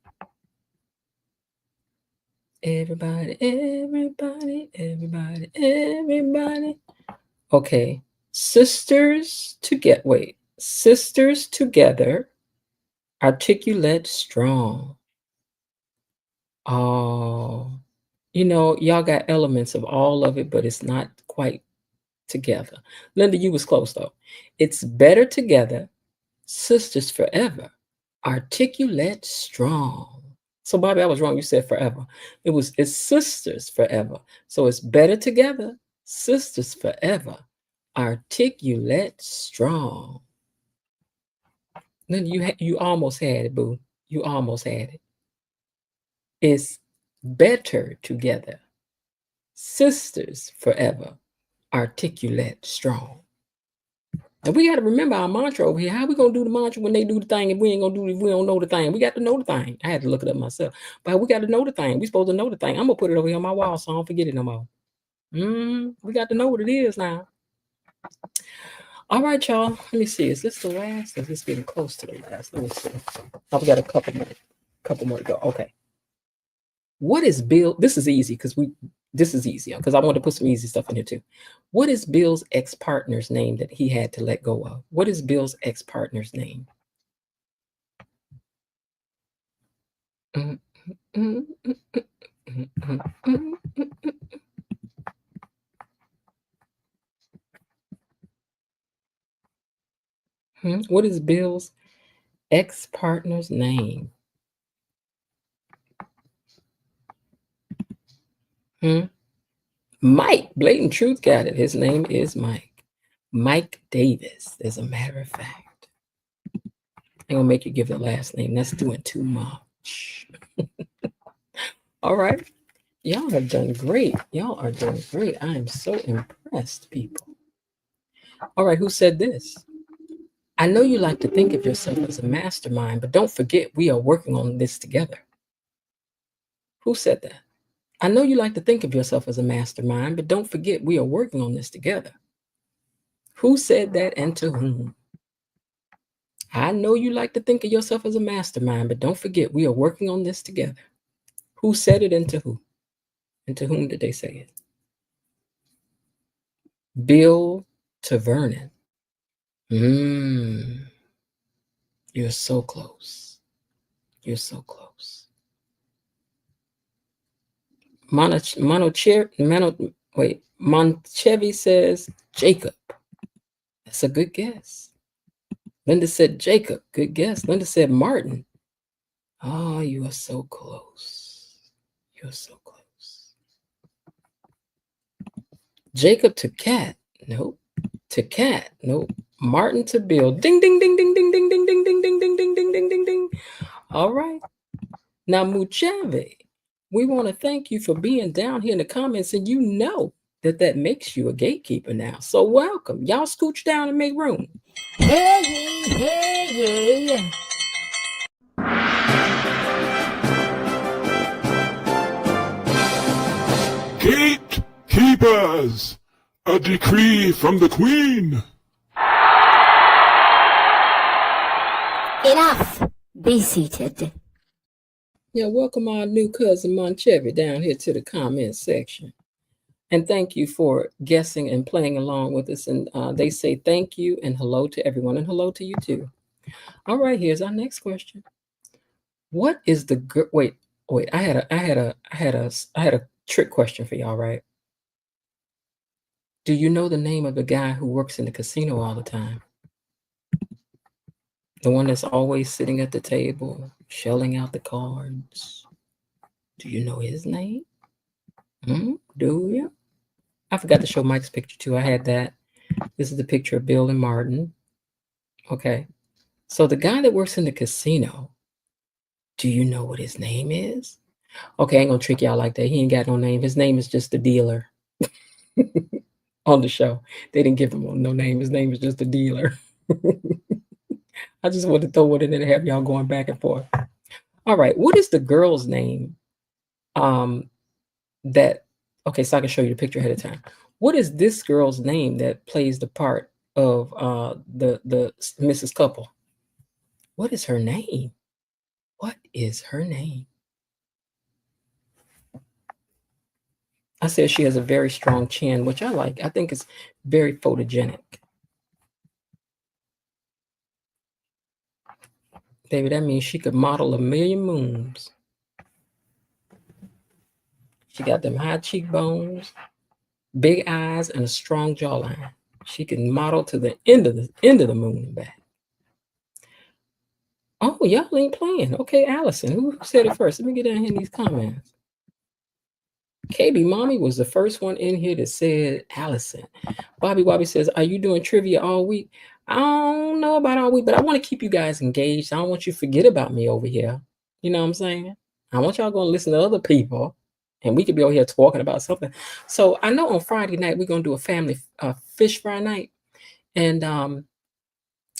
B: Everybody, everybody, everybody, everybody. Okay. Sisters together, articulate strong. Oh, y'all got elements of all of it, but it's not quite together. Linda, you was close though. It's better together, sisters forever, articulate strong. So, Bobby, I was wrong. You said forever. It's sisters forever. So it's better together, sisters forever, articulate strong. Then you almost had it, boo. You almost had it. It's better together, sisters forever, articulate strong. And we got to remember our mantra over here. How we gonna do the mantra when they do the thing, and we ain't gonna do it if we don't know the thing? We got to know the thing. I had to look it up myself, but we got to know the thing. We supposed to know the thing. I'm gonna put it over here on my wall so I don't forget it no more. We got to know what it is now. All right, y'all. Let me see. Is this the last? Is this getting close to the last? Let me see. Oh, we got a couple more to go. Okay. What is Bill? This is easy because I want to put some easy stuff in here too. What is Bill's ex-partner's name that he had to let go of? What is Bill's ex-partner's name? What is Bill's ex-partner's name? Mike. Blatant truth got it. His name is Mike. Mike Davis, as a matter of fact. I'm gonna make you give the last name. That's doing too much. All right. Y'all have done great. Y'all are doing great. I am so impressed, people. All right, who said this? I know you like to think of yourself as a mastermind, but don't forget we are working on this together. Who said that? I know you like to think of yourself as a mastermind, but don't forget we are working on this together. Who said that and to whom? I know you like to think of yourself as a mastermind, but don't forget we are working on this together. Who said it and to who? And to whom did they say it? Bill to Vernon. You're so close. You're so close. Monchevi says Jacob. That's a good guess. Linda said Jacob. Good guess. Linda said Martin. Oh, you are so close. You're so close. Jacob to Cat. Nope. To Cat. Nope. Martin to Bill. Ding, ding, ding, ding, ding, ding, ding, ding, ding, ding, ding, ding, ding, ding, ding, ding. All right. Now, Muchave, we want to thank you for being down here in the comments, and you know that makes you a gatekeeper now. So welcome. Y'all scooch down and make room.
C: Hey.
A: Gatekeepers! A decree from the Queen!
C: Enough. Be seated.
B: Yeah, welcome our new cousin Monchevi down here to the comment section. And thank you for guessing and playing along with us. And they say thank you and hello to everyone, and hello to you too. All right, here's our next question. What is the wait? I had a trick question for y'all, right? Do you know the name of the guy who works in the casino all the time? The one that's always sitting at the table, shelling out the cards. Do you know his name? Do you? I forgot to show Mike's picture too. I had that. This is the picture of Bill and Martin. Okay. So the guy that works in the casino, do you know what his name is? Okay, I ain't gonna trick y'all like that. He ain't got no name. His name is just the dealer. On the show, they didn't give him no name. His name is just the dealer. I just wanted to throw it in there to have y'all going back and forth. All right, what is the girl's name? So I can show you the picture ahead of time. What is this girl's name that plays the part of the Mrs. Couple? What is her name? What is her name? I said she has a very strong chin, which I like. I think it's very photogenic. Baby, that means she could model a million moons. She got them high cheekbones, big eyes, and a strong jawline. She can model to the end of the moon and back. Oh, y'all ain't playing. Okay, Allison, who said it first? Let me get down here in these comments. KB Mommy was the first one in here that said Allison. Bobby Wobby says, are you doing trivia all week? I don't know about all week, but I want to keep you guys engaged. I don't want you to forget about me over here. You know what I'm saying? I want y'all going to listen to other people, and we could be over here talking about something. So I know on Friday night, we're going to do a family fish fry night. And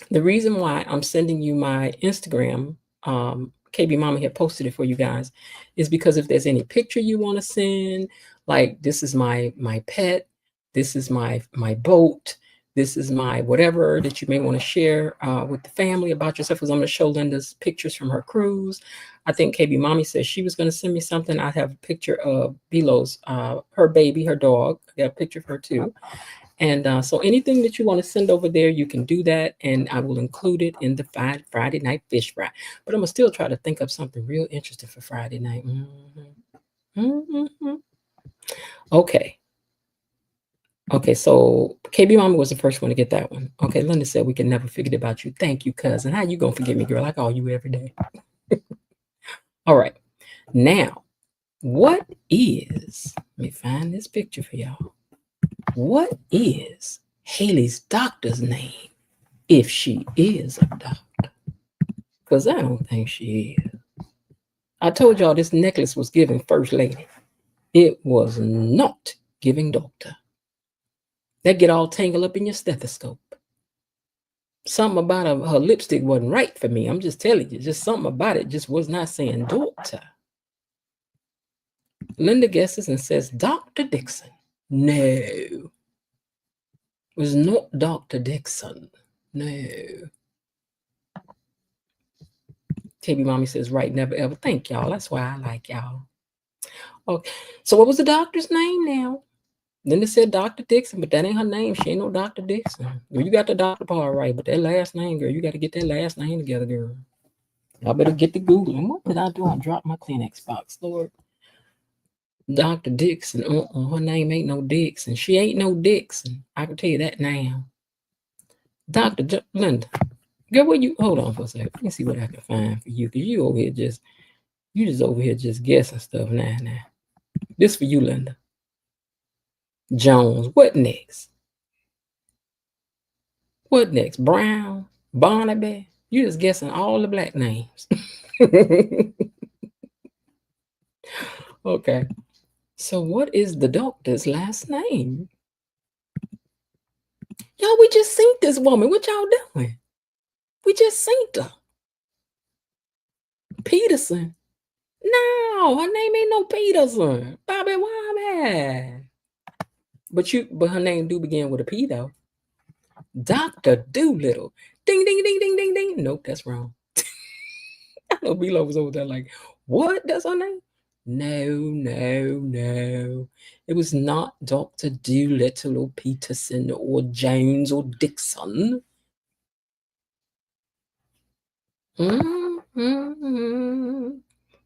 B: the reason why I'm sending you my Instagram, KB Mama had posted it for you guys, is because if there's any picture you want to send, like this is my pet, this is my boat, this is my whatever that you may want to share with the family about yourself, because I'm going to show Linda's pictures from her cruise. I think KB Mommy said she was going to send me something. I have a picture of Belo's, her baby, her dog. I got a picture of her too. And so anything that you want to send over there, you can do that. And I will include it in the Friday night fish fry. But I'm going to still try to think of something real interesting for Friday night. Okay. Okay, so KB Mama was the first one to get that one. Okay, Linda said we can never forget about you. Thank you, cousin. How you going to forget me, girl? I call you every day. All right. Now, what is, let me find this picture for y'all. What is Haley's doctor's name if she is a doctor? Because I don't think she is. I told y'all this necklace was giving first lady. It was not giving doctor. That get all tangled up in your stethoscope. Something about her lipstick wasn't right for me. I'm just telling you, just something about it just was not saying doctor. Linda guesses and says, Dr. Dixon. No. It was not Dr. Dixon. No. KB Mommy says, right, never ever. Thank y'all. That's why I like y'all. Okay. So what was the doctor's name now? Linda said Dr. Dixon, but that ain't her name. She ain't no Dr. Dixon. Well, you got the doctor part right, but that last name, girl, you got to get that last name together, girl. I better get to Googling. What did I do? I dropped my Kleenex box, Lord. Dr. Dixon. Her name ain't no Dixon. She ain't no Dixon. I can tell you that now. Dr. Linda. Girl, where you hold on for a second. Let me see what I can find for you. Because you over here just over here just guessing stuff now. This for you, Linda. Jones. What next? What next? Brown? Barnaby? You just guessing all the black names. Okay. So what is the doctor's last name? Y'all, we just seen this woman. What y'all doing? We just seen her. Peterson. No, her name ain't no Peterson. Bobby Wyman. But her name do begin with a P though. Dr. Doolittle. Ding, ding, ding, ding, ding, ding. Nope, that's wrong. I know Bilo was over there like, what? That's her name? No. It was not Dr. Doolittle or Peterson or Jones or Dixon.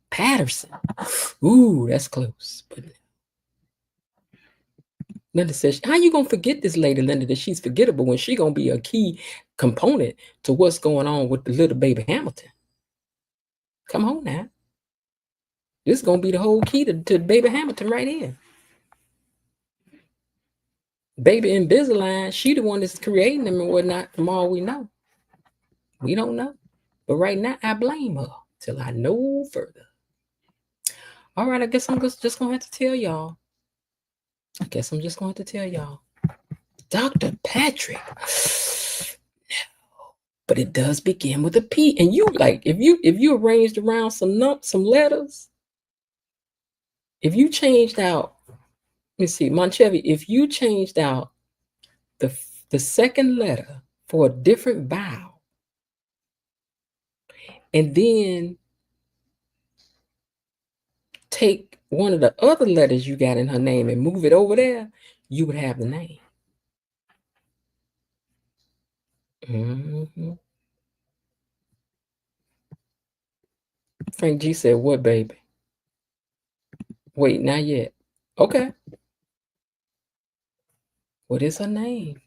B: Patterson. Ooh, that's close. But Linda says, how you gonna forget this lady, Linda, that she's forgettable when she gonna be a key component to what's going on with the little baby Hamilton? Come on now. This is gonna be the whole key to baby Hamilton right here. Baby Invisalign, she the one that's creating them and whatnot, from all we know. We don't know. But right now, I blame her till I know further. All right, I guess I'm just gonna have to tell y'all. Dr. Patrick. No, but it does begin with a P. And you like, if you arranged around some letters, if you changed out, let me see, Monchevy, if you changed out the second letter for a different vowel, and then take one of the other letters you got in her name and move it over there, you would have the name. Mm-hmm. Frank G said, what, baby? Wait, not yet. Okay. What is her name?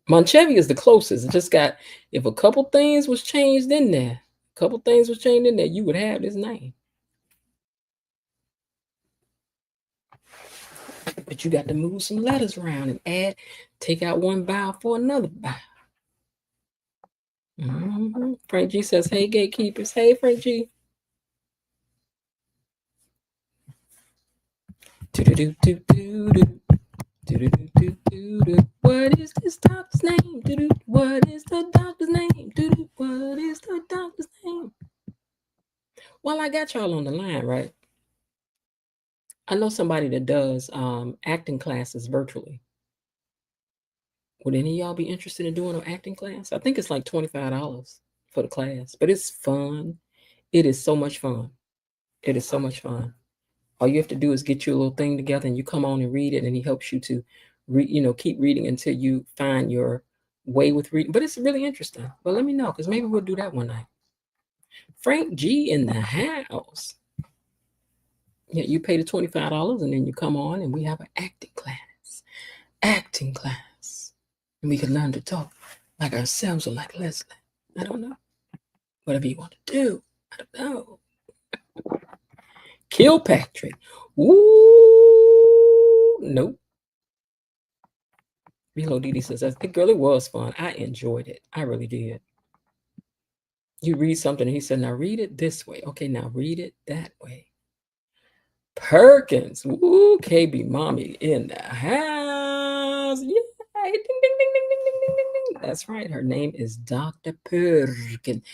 B: Monchevy is the closest. It just got, if a couple things was changed in there, Couple things was changed in there, you would have this name. But you got to move some letters around and add, take out one vowel for another vowel. Frank G says, hey, gatekeepers. Hey, Frank G. What is this doctor's name? What is the doctor's name? What is the doctor's name? Well, I got y'all on the line, right? I know somebody that does acting classes virtually. Would any of y'all be interested in doing an acting class? I think it's like $25 for the class, but it's fun. It is so much fun. It is so much fun. All you have to do is get your little thing together and you come on and read it, and he helps you to keep reading until you find your way with reading. But it's really interesting. But let me know, because maybe we'll do that one night. Frank G in the house. Yeah, you pay the $25 and then you come on and we have an acting class. Acting class. And we can learn to talk like ourselves or like Leslie. I don't know. Whatever you want to do. I don't know. Kilpatrick. Ooh, nope. Milo Didi says, girl, it was fun. I enjoyed it. I really did. You read something and he said, now read it this way. Okay, now read it that way. Perkins. Ooh, KB mommy in the house. Yeah. Ding, ding, ding, ding, ding, ding, ding, ding, ding. That's right. Her name is Dr. Perkins.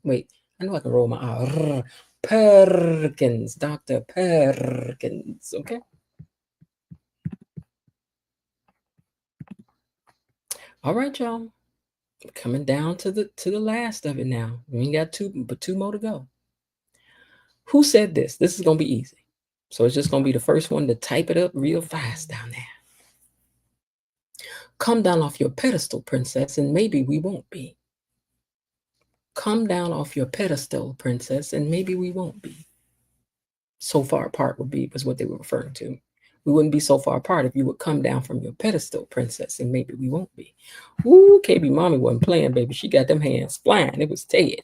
B: Wait, I know I can roll my R. Perkins. Dr. Perkins. Okay. All right, y'all. Coming down to the last of it now. We ain't got two more to go. Who said this? This is gonna be easy. So it's just gonna be the first one to type it up real fast down there. Come down off your pedestal, princess, and maybe we won't be. Come down off your pedestal, princess, and maybe we won't be. So far apart was what they were referring to. We wouldn't be so far apart if you would come down from your pedestal, princess, and maybe we won't be. Ooh, KB mommy wasn't playing, baby. She got them hands flying. It was Ted.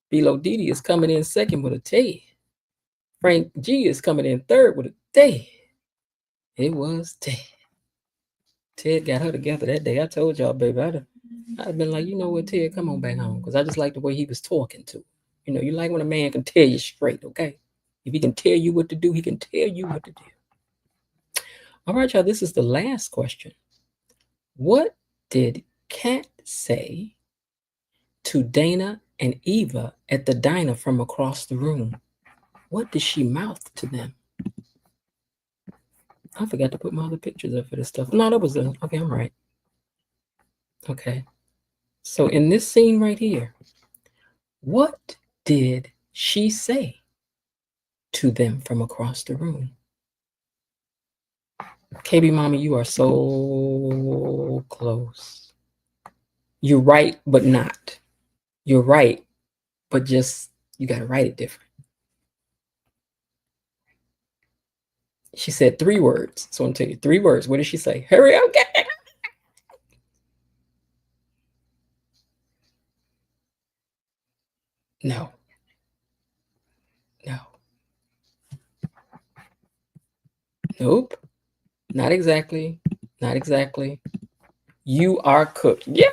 B: Bilo Didi is coming in second with a Ted. Frank G is coming in third with a Ted. It was Ted. Ted got her together that day. I told y'all, baby, I'd have been like, you know what, Ted, come on back home. Because I just like the way he was talking to. You know, you like when a man can tell you straight, okay? If he can tell you what to do, he can tell you what to do. All right, y'all, this is the last question. What did Kat say to Dana and Eva at the diner from across the room? What did she mouth to them? I forgot to put my other pictures up for this stuff. No, that was okay, I'm right. Okay. So in this scene right here, what did she say to them from across the room? KB mommy, you are so close. You're right, but not. You're right, but just you got to write it different. She said 3 words. So I'm telling you 3 words. What did she say? Hurry up. No. Nope. Not exactly. You are cooked. Yeah.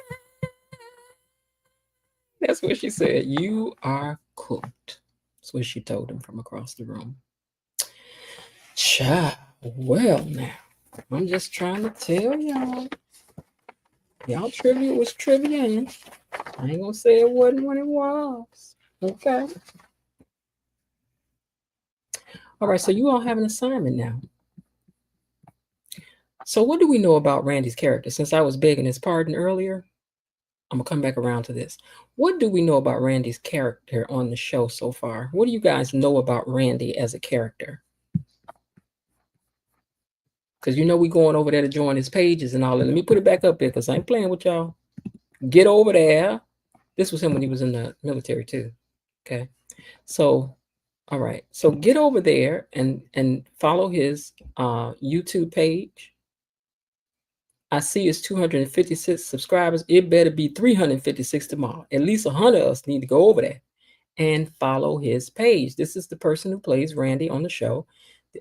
B: That's what she said. You are cooked. That's what she told him from across the room. Child. Well, now, I'm just trying to tell y'all. Y'all trivia was trivia. I ain't gonna say it wasn't when it was. Okay. All right, so you all have an assignment now. So what do we know about Randy's character? Since I was begging his pardon earlier, I'm gonna come back around to this. What do we know about Randy's character on the show so far? What do you guys know about Randy as a character? Because you know we going over there to join his pages and all that. Let me put it back up there because I ain't playing with y'all. Get over there. This was him when he was in the military too. Okay. So, all right. So get over there and follow his YouTube page. I see it's 256 subscribers. It better be 356 tomorrow. At least 100 of us need to go over there and follow his page. This is the person who plays Randy on the show,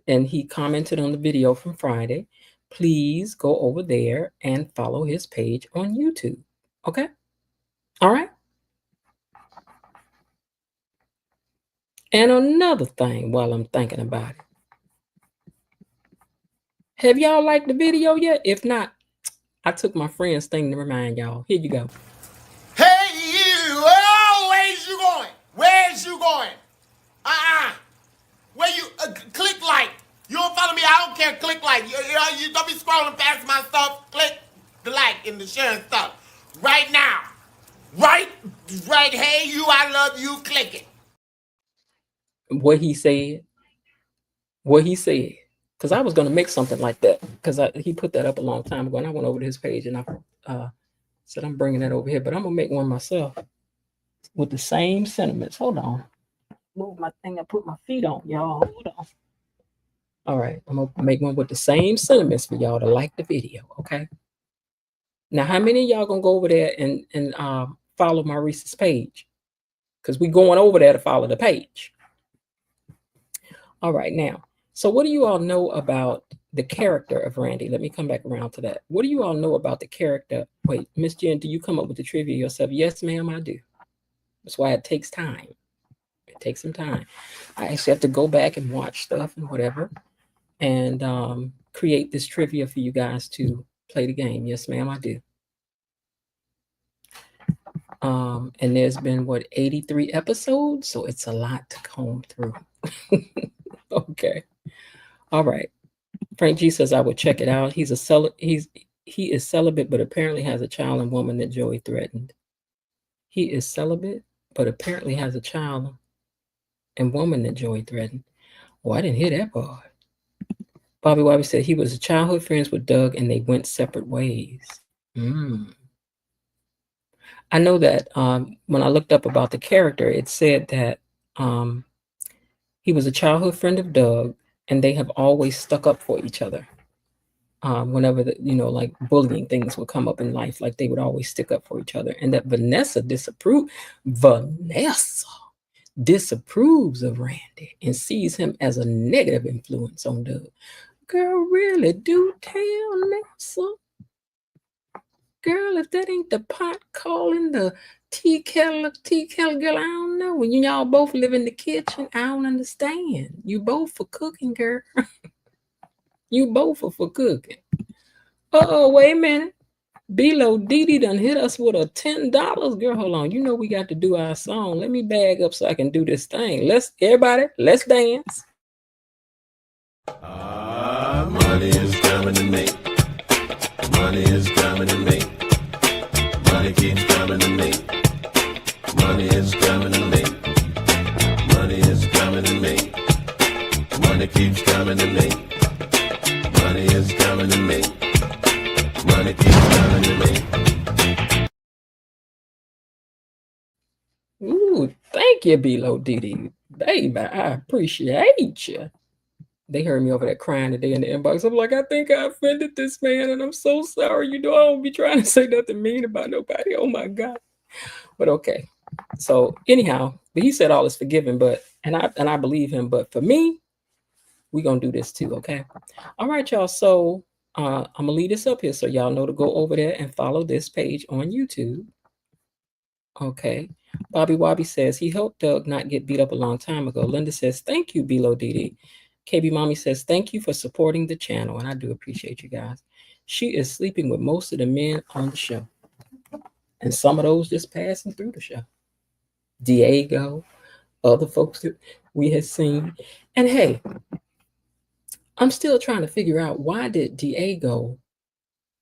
B: and he commented on the video from Friday. Please go over there and follow his page on YouTube. Okay? All right? And another thing while I'm thinking about it. Have y'all liked the video yet? If not, I took my friend's thing to remind y'all. Here you go.
D: Hey, you! Oh, where's you going? Where's you going? Where you click like? You don't follow me? I don't care. Click like. You don't be scrolling past my stuff. Click the like and the share and stuff right now. Right. Hey, you! I love you. Click it.
B: What he said. Because I was going to make something like that. Because he put that up a long time ago, and I went over to his page and I said, I'm bringing that over here, but I'm going to make one myself with the same sentiments. Hold on. Move my thing I put my feet on, y'all. Hold on. All right. I'm going to make one with the same sentiments for y'all to like the video, okay? Now, how many of y'all going to go over there and follow Maurice's page? Because we're going over there to follow the page. All right, now. So what do you all know about the character of Randy? Let me come back around to that. What do you all know about the character? Wait, Miss Jen, do you come up with the trivia yourself? Yes, ma'am, I do. That's why it takes time. It takes some time. I actually have to go back and watch stuff and whatever and create this trivia for you guys to play the game. Yes, ma'am, I do. And there's been, 83 episodes? So it's a lot to comb through. Okay. All right. Frank G says I would check it out. He is celibate, but apparently has a child and woman that Joey threatened. He is celibate, but apparently has a child and woman that Joey threatened. Oh, I didn't hear that part. Bobby Wobby said he was childhood friends with Doug and they went separate ways. I know that when I looked up about the character, it said that he was a childhood friend of Doug and they have always stuck up for each other. Whenever like bullying things would come up in life, like they would always stick up for each other. And that Vanessa disapproves of Randy and sees him as a negative influence on Doug. Girl, really do tell Nelson. Girl, if that ain't the pot calling the tea kettle, girl, I don't know. When y'all both live in the kitchen, I don't understand. You both for cooking, girl. You both are for cooking. Wait a minute. B-Lo Didi done hit us with a $10. Girl, hold on. You know we got to do our song. Let me bag up so I can do this thing. Let's dance.
E: Money is coming to me. Money is coming to me. Money keeps coming to me. Money is coming to me. Money is coming to me. Money keeps coming to me. Money is coming to me. Money keeps coming to me.
B: Ooh, thank you, B-Lo Didi. Baby, I appreciate you. They heard me over there crying today in the inbox. I'm like, I think I offended this man, and I'm so sorry. I don't be trying to say nothing mean about nobody. Oh my God. But okay. So anyhow, but he said all is forgiven, and I believe him. But for me, we're gonna do this too, okay? All right, y'all. So I'm gonna leave this up here so y'all know to go over there and follow this page on YouTube. Okay. Bobby Wobby says he helped Doug not get beat up a long time ago. Linda says, thank you, B-Lo Didi. KB Mommy says, thank you for supporting the channel. And I do appreciate you guys. She is sleeping with most of the men on the show. And some of those just passing through the show. Diego, other folks that we had seen. And hey, I'm still trying to figure out why did Diego,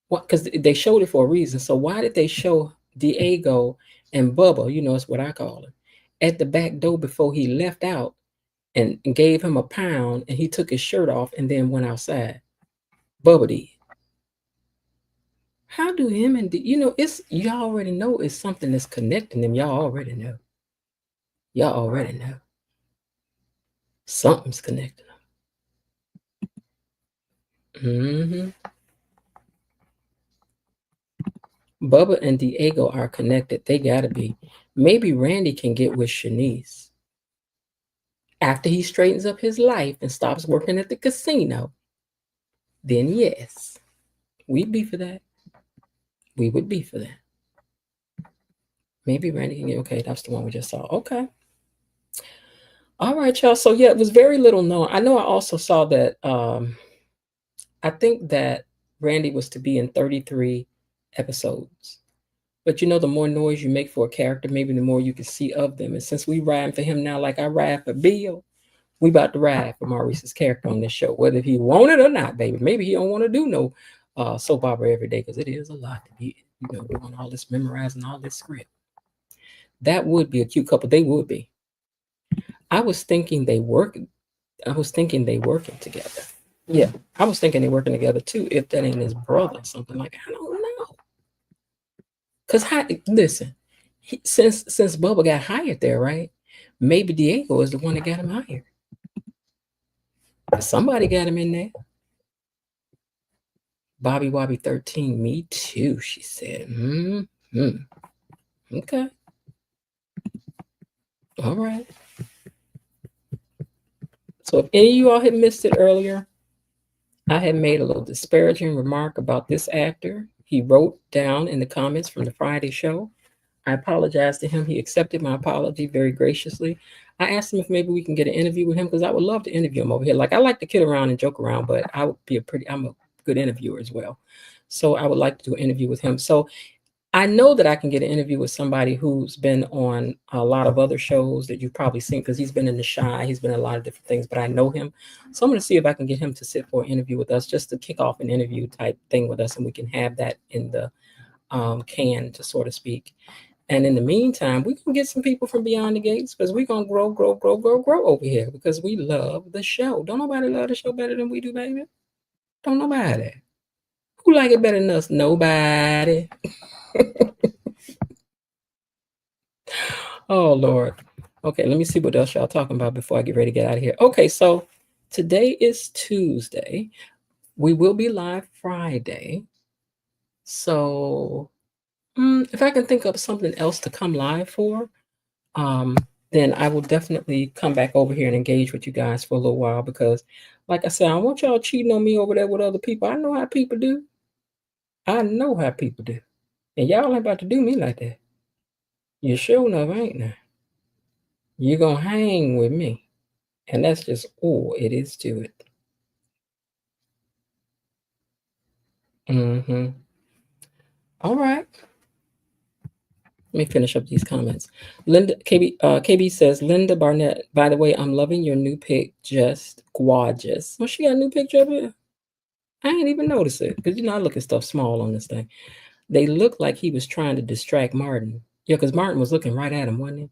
B: because they showed it for a reason. So why did they show Diego and Bubba, it's what I call him, at the back door before he left out and gave him a pound and he took his shirt off and then went outside? Bubba did. How do him and it's, y'all already know it's something that's connecting them. Y'all already know. Something's connecting them. Bubba and Diego are connected. They gotta be. Maybe Randy can get with Shanice. After he straightens up his life and stops working at the casino, then yes, we'd be for that. We would be for that. Maybe Randy can get, okay, that's the one we just saw. Okay. All right, y'all. So yeah, it was very little known. I know I also saw that I think that Randy was to be in 33 episodes. But you know, the more noise you make for a character, maybe the more you can see of them. And since we riding for him now, like I ride for Bill, we about to ride for Maurice's character on this show, whether he want it or not, baby. Maybe he don't want to do no soap opera every day because it is a lot to be, doing all this memorizing all this script. That would be a cute couple. They would be. I was thinking they working together. Yeah, I was thinking they're working together too. If that ain't his brother or something like, I don't know. Cause listen, since Bubba got hired there, right? Maybe Diego is the one that got him hired. Somebody got him in there. Bobby Wobby 13, me too, she said. Okay. All right. So if any of you all had missed it earlier, I had made a little disparaging remark about this actor. He wrote down in the comments from the Friday show. I apologized to him. He accepted my apology very graciously. I asked him if maybe we can get an interview with him because I would love to interview him over here. Like I like to kid around and joke around, but I'm a good interviewer as well. So I would like to do an interview with him. So I know that I can get an interview with somebody who's been on a lot of other shows that you've probably seen because he's been in The Shy. He's been in a lot of different things, but I know him. So I'm going to see if I can get him to sit for an interview with us, just to kick off an interview type thing with us. And we can have that in the can, to sort of speak. And in the meantime, we can get some people from Beyond the Gates because we're going to grow over here because we love the show. Don't nobody love the show better than we do, baby. Don't nobody. Who like it better than us? Nobody. Oh, Lord. Okay, let me see what else y'all talking about before I get ready to get out of here. Okay, so today is Tuesday. We will be live Friday. So if I can think of something else to come live for, then I will definitely come back over here and engage with you guys for a little while because, like I said, I don't want y'all cheating on me over there with other people. I know how people do. And y'all ain't about to do me like that. You sure enough ain't now. You're going to hang with me. And that's just all it is to it. All right. Let me finish up these comments. Linda KB says, Linda Barnett, by the way, I'm loving your new pic, just gorgeous. Well, she got a new picture of it. I ain't even notice it because I look at stuff small on this thing. They look like he was trying to distract Martin. Yeah, because Martin was looking right at him, wasn't he?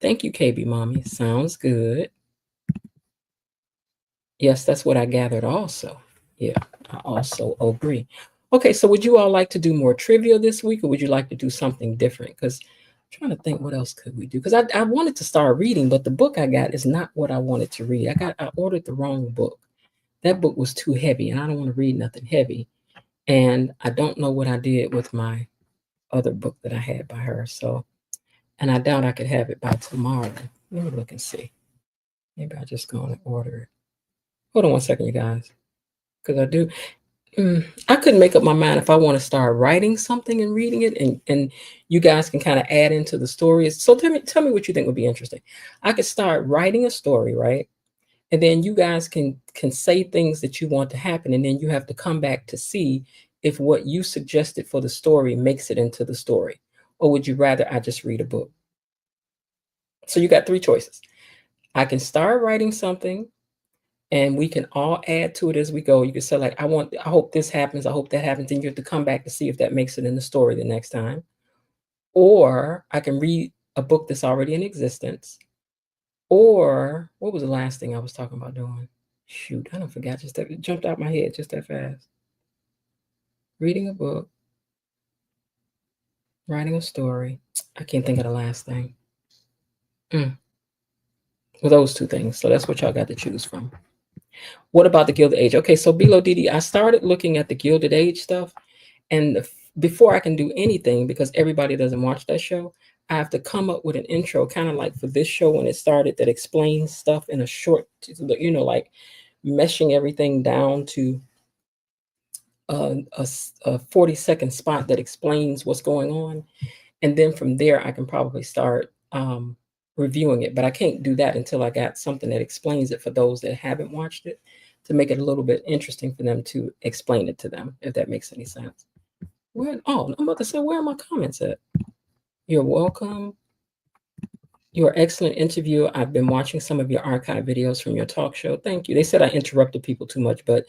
B: Thank you, KB Mommy. Sounds good. Yes, that's what I gathered also. Yeah, I also agree. Okay, so would you all like to do more trivia this week, or would you like to do something different? Because I'm trying to think what else could we do? Because I wanted to start reading, but the book I got is not what I wanted to read. I ordered the wrong book. That book was too heavy, and I don't want to read nothing heavy. And I don't know what I did with my other book that I had by her. So, and I doubt I could have it by tomorrow. Let me look and see. Maybe I'll just go and order it. Hold on one second, you guys. Because I do. I couldn't make up my mind if I want to start writing something and reading it, and you guys can kind of add into the stories. So tell me what you think would be interesting. I could start writing a story, right? And then you guys can say things that you want to happen, and then you have to come back to see if what you suggested for the story makes it into the story. Or would you rather I just read a book? So you got three choices. I can start writing something, and we can all add to it as we go. You can say, like, I hope this happens, I hope that happens, and you have to come back to see if that makes it in the story the next time. Or I can read a book that's already in existence. Or what was the last thing I was talking about doing? Shoot, I don't forget. It jumped out my head just that fast. Reading a book, writing a story. I can't think of the last thing. Well, those two things. So that's what y'all got to choose from. What about the Gilded Age? Okay, so below Didi, I started looking at the Gilded Age stuff, and before I can do anything, because everybody doesn't watch that show, I have to come up with an intro, kind of like for this show when it started, that explains stuff in a short, like meshing everything down to a 40-second spot that explains what's going on. And then from there, I can probably start reviewing it. But I can't do that until I got something that explains it for those that haven't watched it, to make it a little bit interesting for them to explain it to them, if that makes any sense. I'm about to say, where are my comments at? You're welcome. You're an excellent interviewer. I've been watching some of your archive videos from your talk show. Thank you. They said I interrupted people too much, but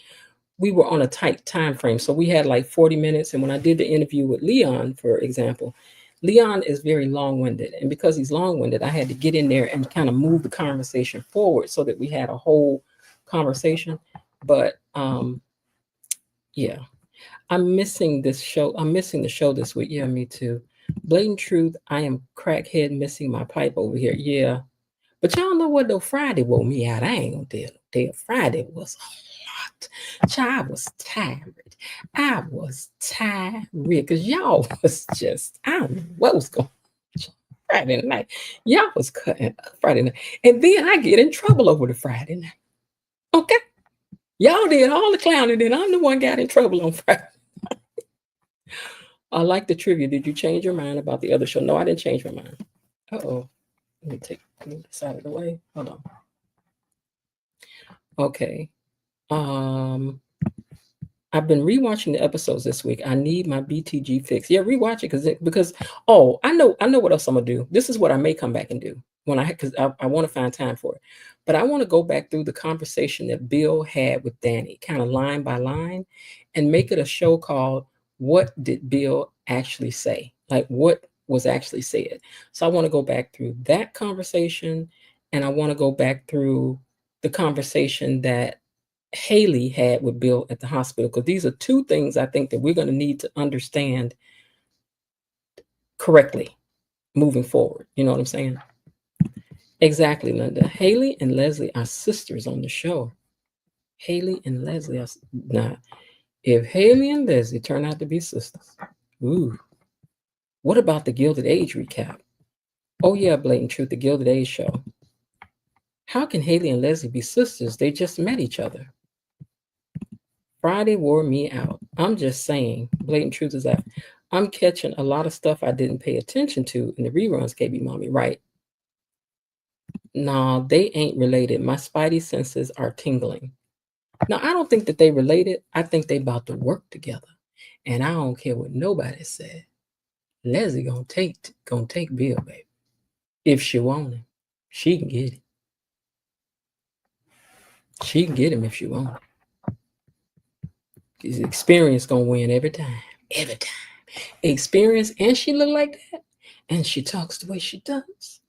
B: we were on a tight time frame. So we had like 40 minutes. And when I did the interview with Leon, for example, Leon is very long-winded. And because he's long-winded, I had to get in there and kind of move the conversation forward so that we had a whole conversation. But yeah, I'm missing this show. I'm missing the show this week. Yeah, me too. Blatant truth, I am crackhead missing my pipe over here. Yeah. But y'all know what, though? Friday wore me out. I ain't gonna tell. Friday was hot. Child, I was tired. I was tired because y'all was just, I don't know what was going on Friday night. Y'all was cutting up Friday night. And then I get in trouble over the Friday night. Okay. Y'all did all the clowning, then I'm the one got in trouble on Friday. I like the trivia. Did you change your mind about the other show? No, I didn't change my mind. Uh-oh. Let me move this out of the way. Hold on. Okay. I've been rewatching the episodes this week. I need my BTG fix. Yeah, rewatch it because I know what else I'm gonna do. This is what I may come back and do because I want to find time for it. But I want to go back through the conversation that Bill had with Danny, kind of line by line, and make it a show called "What Did Bill Actually Say?" Like what was actually said. So I want to go back through that conversation, and I want to go back through the conversation that Haley had with Bill at the hospital, because these are two things I think that we're going to need to understand correctly moving forward. You know what I'm saying? Exactly, Linda. Haley and Leslie are sisters on the show. Haley and Leslie are not. If Haley and Leslie turn out to be sisters, ooh. What about the Gilded Age recap? Oh yeah, Blatant Truth, the Gilded Age show. How can Haley and Leslie be sisters? They just met each other. Friday wore me out. I'm just saying, Blatant Truth is that I'm catching a lot of stuff I didn't pay attention to in the reruns, KB Mommy, right? No, they ain't related. My spidey senses are tingling. Now, I don't think that they related. I think they about to work together. And I don't care what nobody said. Leslie gonna take Bill, baby. If she want him, she can get it. She can get him if she want it. His experience gonna win every time. Every time. Experience, and she look like that, and she talks the way she does.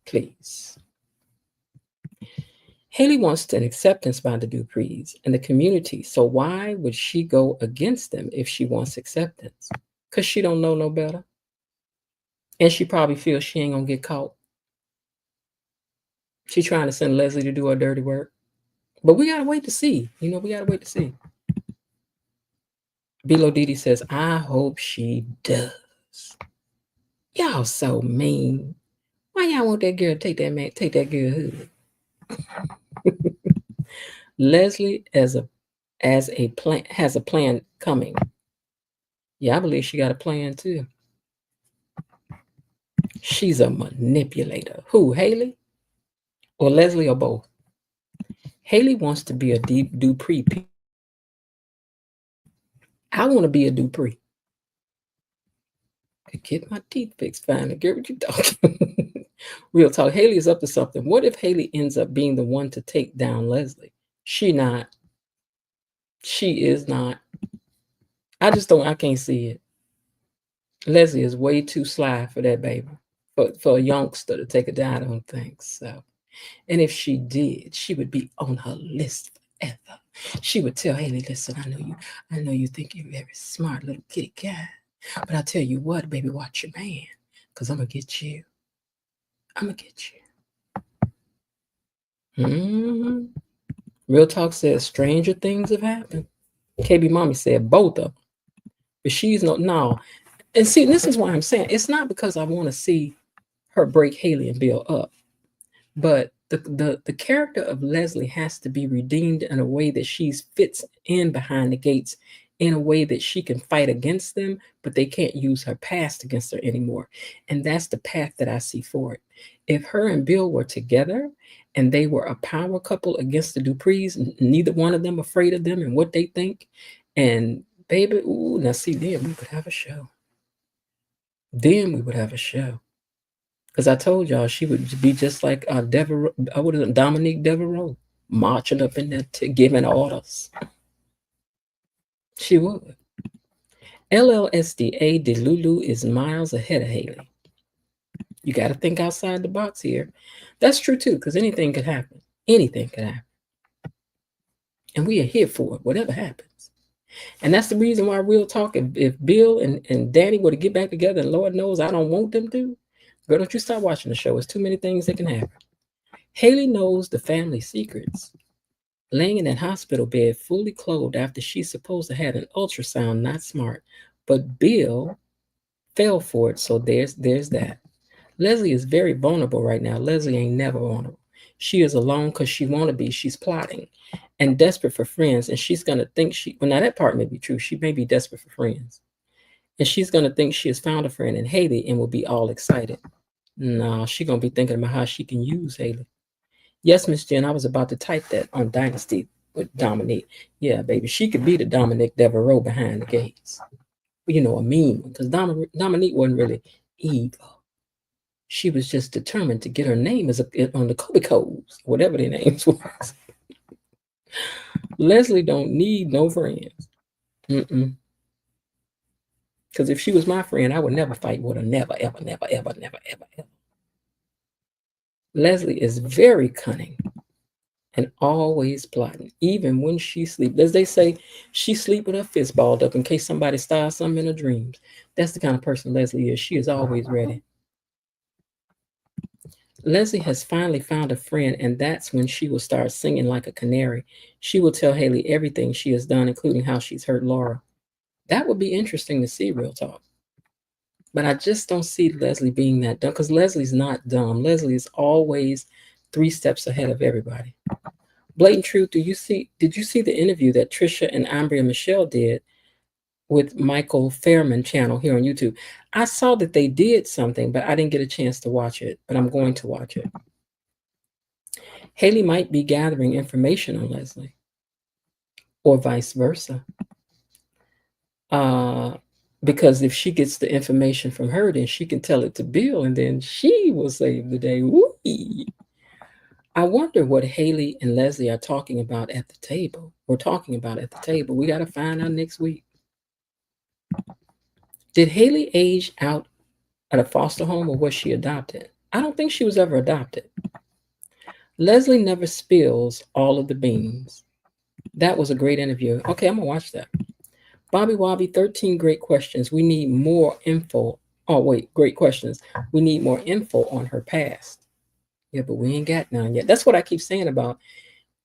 B: Please. Haley wants an acceptance by the Duprees and the community. So why would she go against them if she wants acceptance? Because she don't know no better. And she probably feels she ain't gonna get caught. She's trying to send Leslie to do her dirty work. But we gotta wait to see. We gotta wait to see. Bilo Didi says, I hope she does. Y'all so mean. Why y'all want that girl to take that girl hood? Leslie has a plan coming. Yeah, I believe she got a plan too. She's a manipulator. Who, Haley? Or Leslie, or both? Haley wants to be a Dupree. I want to be a Dupree. I get my teeth fixed finally. Get what you talking. Real talk. Haley is up to something. What if Haley ends up being the one to take down Leslie? She not. She is not. I can't see it. Leslie is way too sly for that baby. For a youngster to take it down, I don't think so. And if she did, she would be on her list forever. She would tell Haley, listen, I know you think you're a very smart little kitty cat. But I tell you what, baby, watch your man. Because I'm going to get you. I'm going to get you. Mm-hmm. Real Talk says stranger things have happened. KB Mommy said both of them. But she's no. And see, this is why I'm saying it's not because I want to see her break Haley and Bill up, but the character of Leslie has to be redeemed in a way that she fits in behind the gates, in a way that she can fight against them, but they can't use her past against her anymore. And that's the path that I see for it. If her and Bill were together and they were a power couple against the Duprees, neither one of them afraid of them and what they think, and baby, ooh, now see, then we would have a show. Then we would have a show. Because I told y'all she would be just like Dominique Devereaux, marching up in there giving orders. She would. LLSDA Delulu is miles ahead of Haley. You got to think outside the box here. That's true too, because anything could happen. Anything could happen. And we are here for it, whatever happens. And that's the reason why real talk, if Bill and Danny were to get back together, and Lord knows I don't want them to, girl, don't you start watching the show. There's too many things that can happen. Haley knows the family secrets. Laying in that hospital bed, fully clothed after she's supposed to have an ultrasound, not smart. But Bill fell for it, so there's that. Leslie is very vulnerable right now. Leslie ain't never vulnerable. She is alone because she want to be. She's plotting and desperate for friends. And she's going to think well, now that part may be true. She may be desperate for friends. And she's going to think she has found a friend in Haley and will be all excited. No, she's going to be thinking about how she can use Haley. Yes, Miss Jen, I was about to type that on Dynasty with Dominique. Yeah, baby, she could be the Dominique Devereaux behind the gates. You know, a mean one, because Dominique wasn't really evil. She was just determined to get her name on the Cobicos, whatever their names was. Leslie don't need no friends. Because if she was my friend, I would never fight with her. Never, ever, never, ever, never, ever, ever. Leslie is very cunning and always plotting, even when she sleeps. As they say, she sleep with her fist balled up in case somebody starts something in her dreams. That's the kind of person Leslie is. She is always ready. Leslie has finally found a friend, and that's when she will start singing like a canary. She will tell Haley everything she has done, including how she's hurt Laura. That would be interesting to see, real talk. But I just don't see Leslie being that dumb, because Leslie's not dumb. Leslie is always 3 steps ahead of everybody. Blatant Truth, did you see the interview that Trisha and Ambria Michelle did with Michael Fairman channel here on YouTube? I saw that they did something, but I didn't get a chance to watch it, but I'm going to watch it. Haley might be gathering information on Leslie, or vice versa. Because if she gets the information from her, then she can tell it to Bill, and then she will save the day. Woo-wee. I wonder what Haley and Leslie are talking about at the table. We got to find out next week. Did Haley age out at a foster home, or was she adopted? I don't think she was ever adopted. Leslie never spills all of the beans. That was a great interview. Okay, I'm going to watch that. Bobby Wobby, 13 great questions. We need more info. Oh, wait, great questions. We need more info on her past. Yeah, but we ain't got none yet. That's what I keep saying about.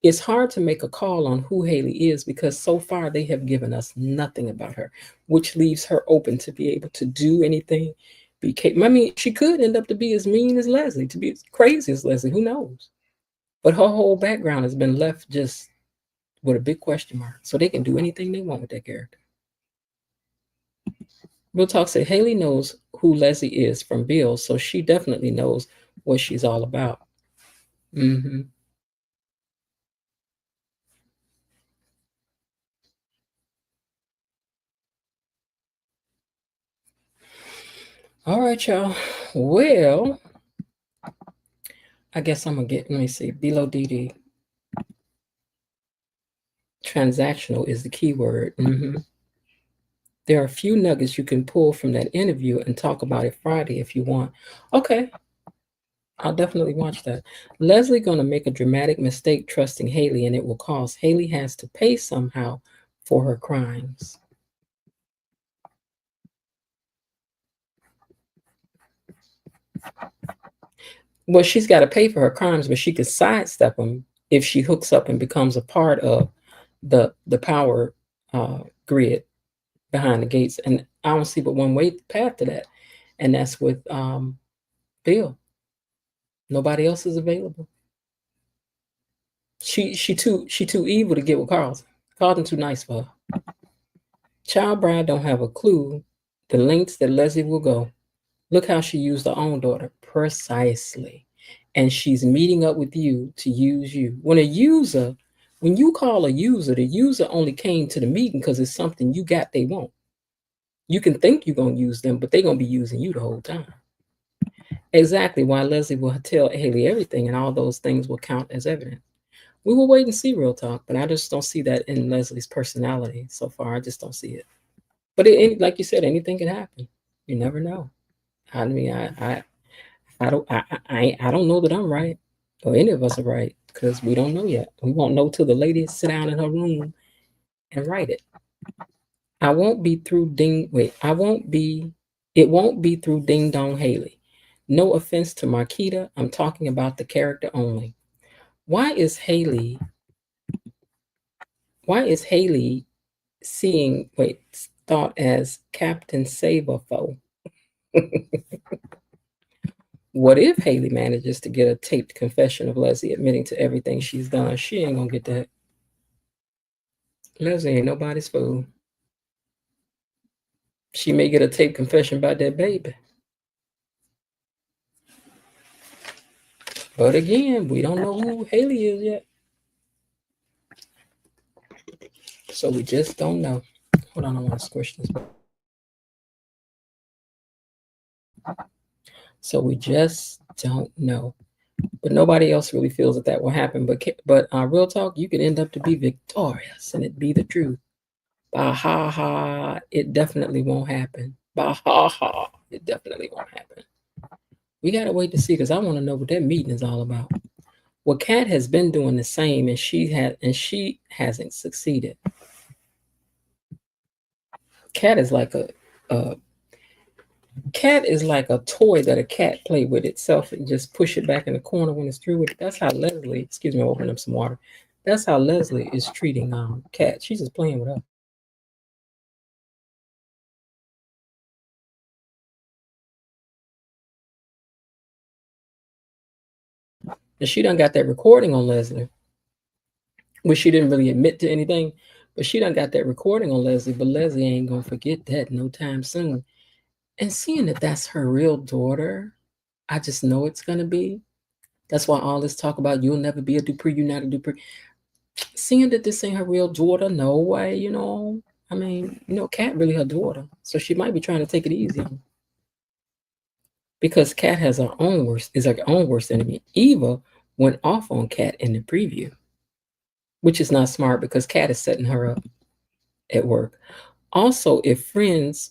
B: It's hard to make a call on who Haley is, because so far they have given us nothing about her, which leaves her open to be able to do anything. I mean, she could end up to be as mean as Leslie, to be as crazy as Leslie. Who knows? But her whole background has been left just with a big question mark. So they can do anything they want with that character. Real Talk said Haley knows who Leslie is from Bill, so she definitely knows what she's all about. All right, y'all. Well, I guess I'm going to let me see, below DD. Transactional is the key word. There are a few nuggets you can pull from that interview and talk about it Friday if you want. Okay. I'll definitely watch that. Leslie going to make a dramatic mistake trusting Haley, and it will cost. Haley has to pay somehow for her crimes. Well, she's got to pay for her crimes, but she could sidestep them if she hooks up and becomes a part of the power grid. behind the gates, and I don't see but one way path to that, and that's with Bill. Nobody else is available. She too evil to get with Carlton. Carlton too nice for her. Child bride don't have a clue the lengths that Leslie will go. Look how she used her own daughter. Precisely. And she's meeting up with you to use you. When you call a user, the user only came to the meeting because it's something you got they want. You can think you're going to use them, but they're going to be using you the whole time. Exactly why Leslie will tell Haley everything, and all those things will count as evidence. We will wait and see, real talk, but I just don't see that in Leslie's personality so far. I just don't see it. But like you said, anything can happen. You never know. I mean, I don't know that I'm right, or any of us are right, because we don't know yet. We won't know till the lady sit down in her room and write it. It won't be through Ding Dong Haley. No offense to Marquita, I'm talking about the character only. Why is Haley thought as Captain Save-A-Foe? What if Haley manages to get a taped confession of Leslie admitting to everything she's done? She ain't gonna get that. Leslie ain't nobody's fool. She may get a taped confession about that baby. But again, we don't know who Haley is yet. So we just don't know. Hold on, I want to squish this. So we just don't know. But nobody else really feels that will happen. But real talk, you could end up to be victorious and it be the truth. Bah ha ha, it definitely won't happen. Bah ha ha, it definitely won't happen. We gotta wait to see, because I want to know what that meeting is all about. Well, Kat has been doing the same, and she hasn't succeeded. Kat is like a toy that a cat play with itself and just push it back in the corner when it's through with it. That's how Leslie, excuse me, opening up some water. That's how Leslie is treating Kat. She's just playing with her. And she done got that recording on Leslie, which she didn't really admit to anything, but she done got that recording on Leslie, but Leslie ain't gonna forget that no time soon. And seeing that that's her real daughter, I just know it's gonna be. That's why all this talk about you'll never be a Dupree, you're not a Dupree. Seeing that this ain't her real daughter, no way, I mean, Kat really her daughter, so she might be trying to take it easy on her. Because Kat is her own worst enemy. Eva went off on Kat in the preview, which is not smart because Kat is setting her up at work. Also, if friends,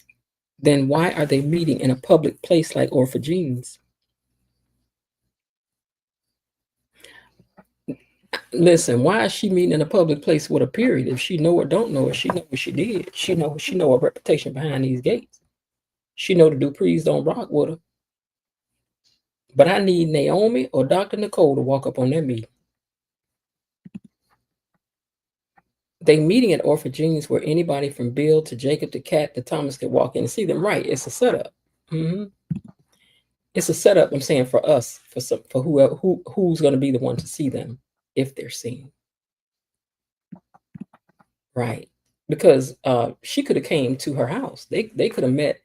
B: then why are they meeting in a public place like Orphagines? Listen, why is she meeting in a public place with a period? If she know or don't know it, she know what she did. She know her reputation behind these gates. She know the Duprees don't rock with her. But I need Naomi or Dr. Nicole to walk up on that meeting. They meeting at Orphagines where anybody from Bill to Jacob to Kat to Thomas could walk in and see them. Right, it's a setup. It's a setup. I'm saying for us, for whoever who's going to be the one to see them if they're seen. Right, because she could have came to her house. They could have met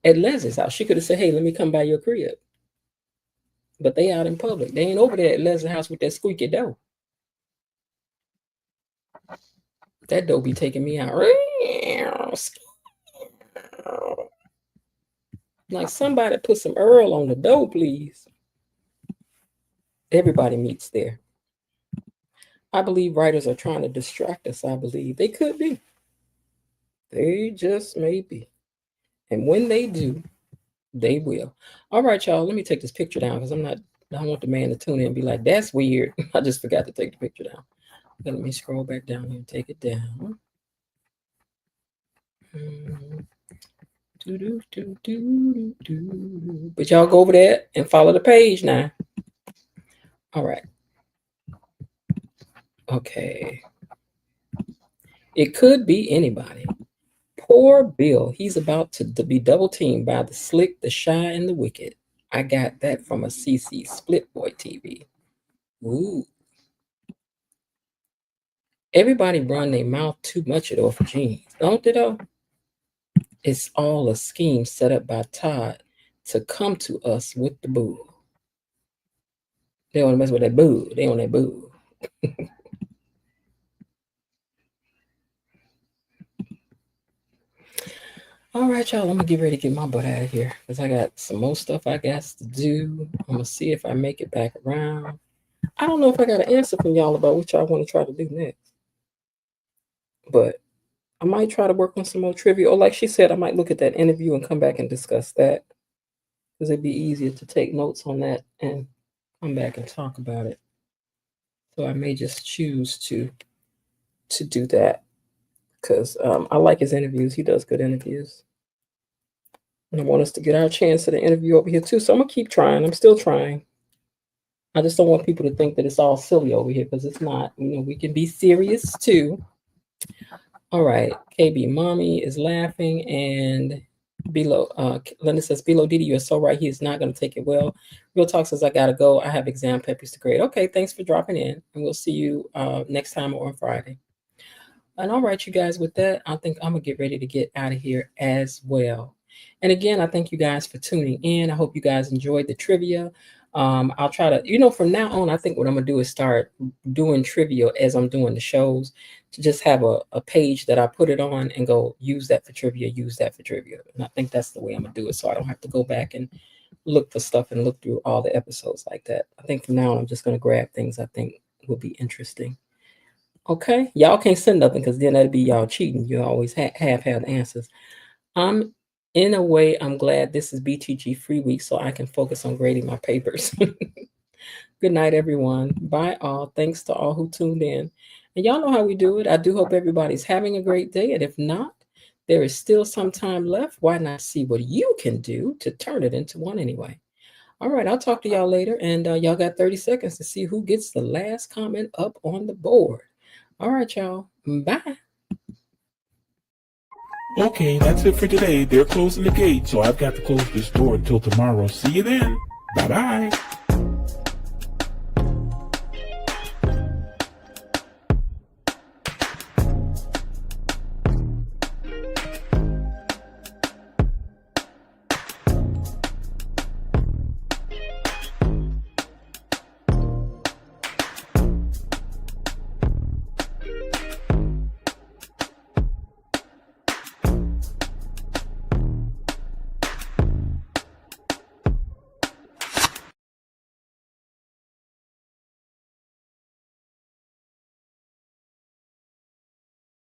B: at Leslie's house. She could have said, "Hey, let me come by your crib." But they out in public. They ain't over there at Leslie's house with that squeaky door. That door be taking me out. Like, somebody put some Earl on the door, please. Everybody meets there. I believe writers are trying to distract us. I believe they could be. They just may be. And when they do, they will. All right, y'all. Let me take this picture down because I don't want the man to tune in and be like, that's weird. I just forgot to take the picture down. Let me scroll back down here and take it down. But y'all go over there and follow the page now. All right. Okay. It could be anybody. Poor Bill. He's about to be double teamed by the slick, the shy, and the wicked. I got that from a CC Split Boy TV. Ooh. Everybody run their mouth too much at off jeans, don't they though? It's all a scheme set up by Todd to come to us with the boo. They don't want to mess with that boo. They on that boo. All right, y'all. I'm gonna get ready to get my butt out of here because I got some more stuff I got to do. I'm gonna see if I make it back around. I don't know if I got an answer from y'all about what y'all want to try to do next, but I might try to work on some more trivia. Or like she said, I might look at that interview and come back and discuss that because it'd be easier to take notes on that and come back and talk about it. So I may just choose to do that because I like his interviews. He does good interviews. And I want us to get our chance at an interview over here too. So I'm going to keep trying. I'm still trying. I just don't want people to think that it's all silly over here because it's not. You know, we can be serious too. All right. KB, mommy is laughing. And below, Linda says, below Didi, you're so right. He is not going to take it well. Real Talk says, I got to go. I have exam papers to grade. Okay. Thanks for dropping in. And we'll see you next time or on Friday. And all right, you guys, with that, I think I'm going to get ready to get out of here as well. And again, I thank you guys for tuning in. I hope you guys enjoyed the trivia. I'll try to, from now on, I think what I'm going to do is start doing trivia as I'm doing the shows to just have a page that I put it on and go use that for trivia, use that for trivia. And I think that's the way I'm going to do it. So I don't have to go back and look for stuff and look through all the episodes like that. I think from now on, I'm just going to grab things I think will be interesting. Okay. Y'all can't send nothing because then that'd be y'all cheating. You always have the answers. In a way, I'm glad this is BTG free week so I can focus on grading my papers. Good night, everyone. Bye, all. Thanks to all who tuned in. And y'all know how we do it. I do hope everybody's having a great day. And if not, there is still some time left. Why not see what you can do to turn it into one anyway? All right, I'll talk to y'all later. And y'all got 30 seconds to see who gets the last comment up on the board. All right, y'all. Bye.
A: Okay, that's it for today. They're closing the gate, so I've got to close this door until tomorrow. See you then. Bye-bye.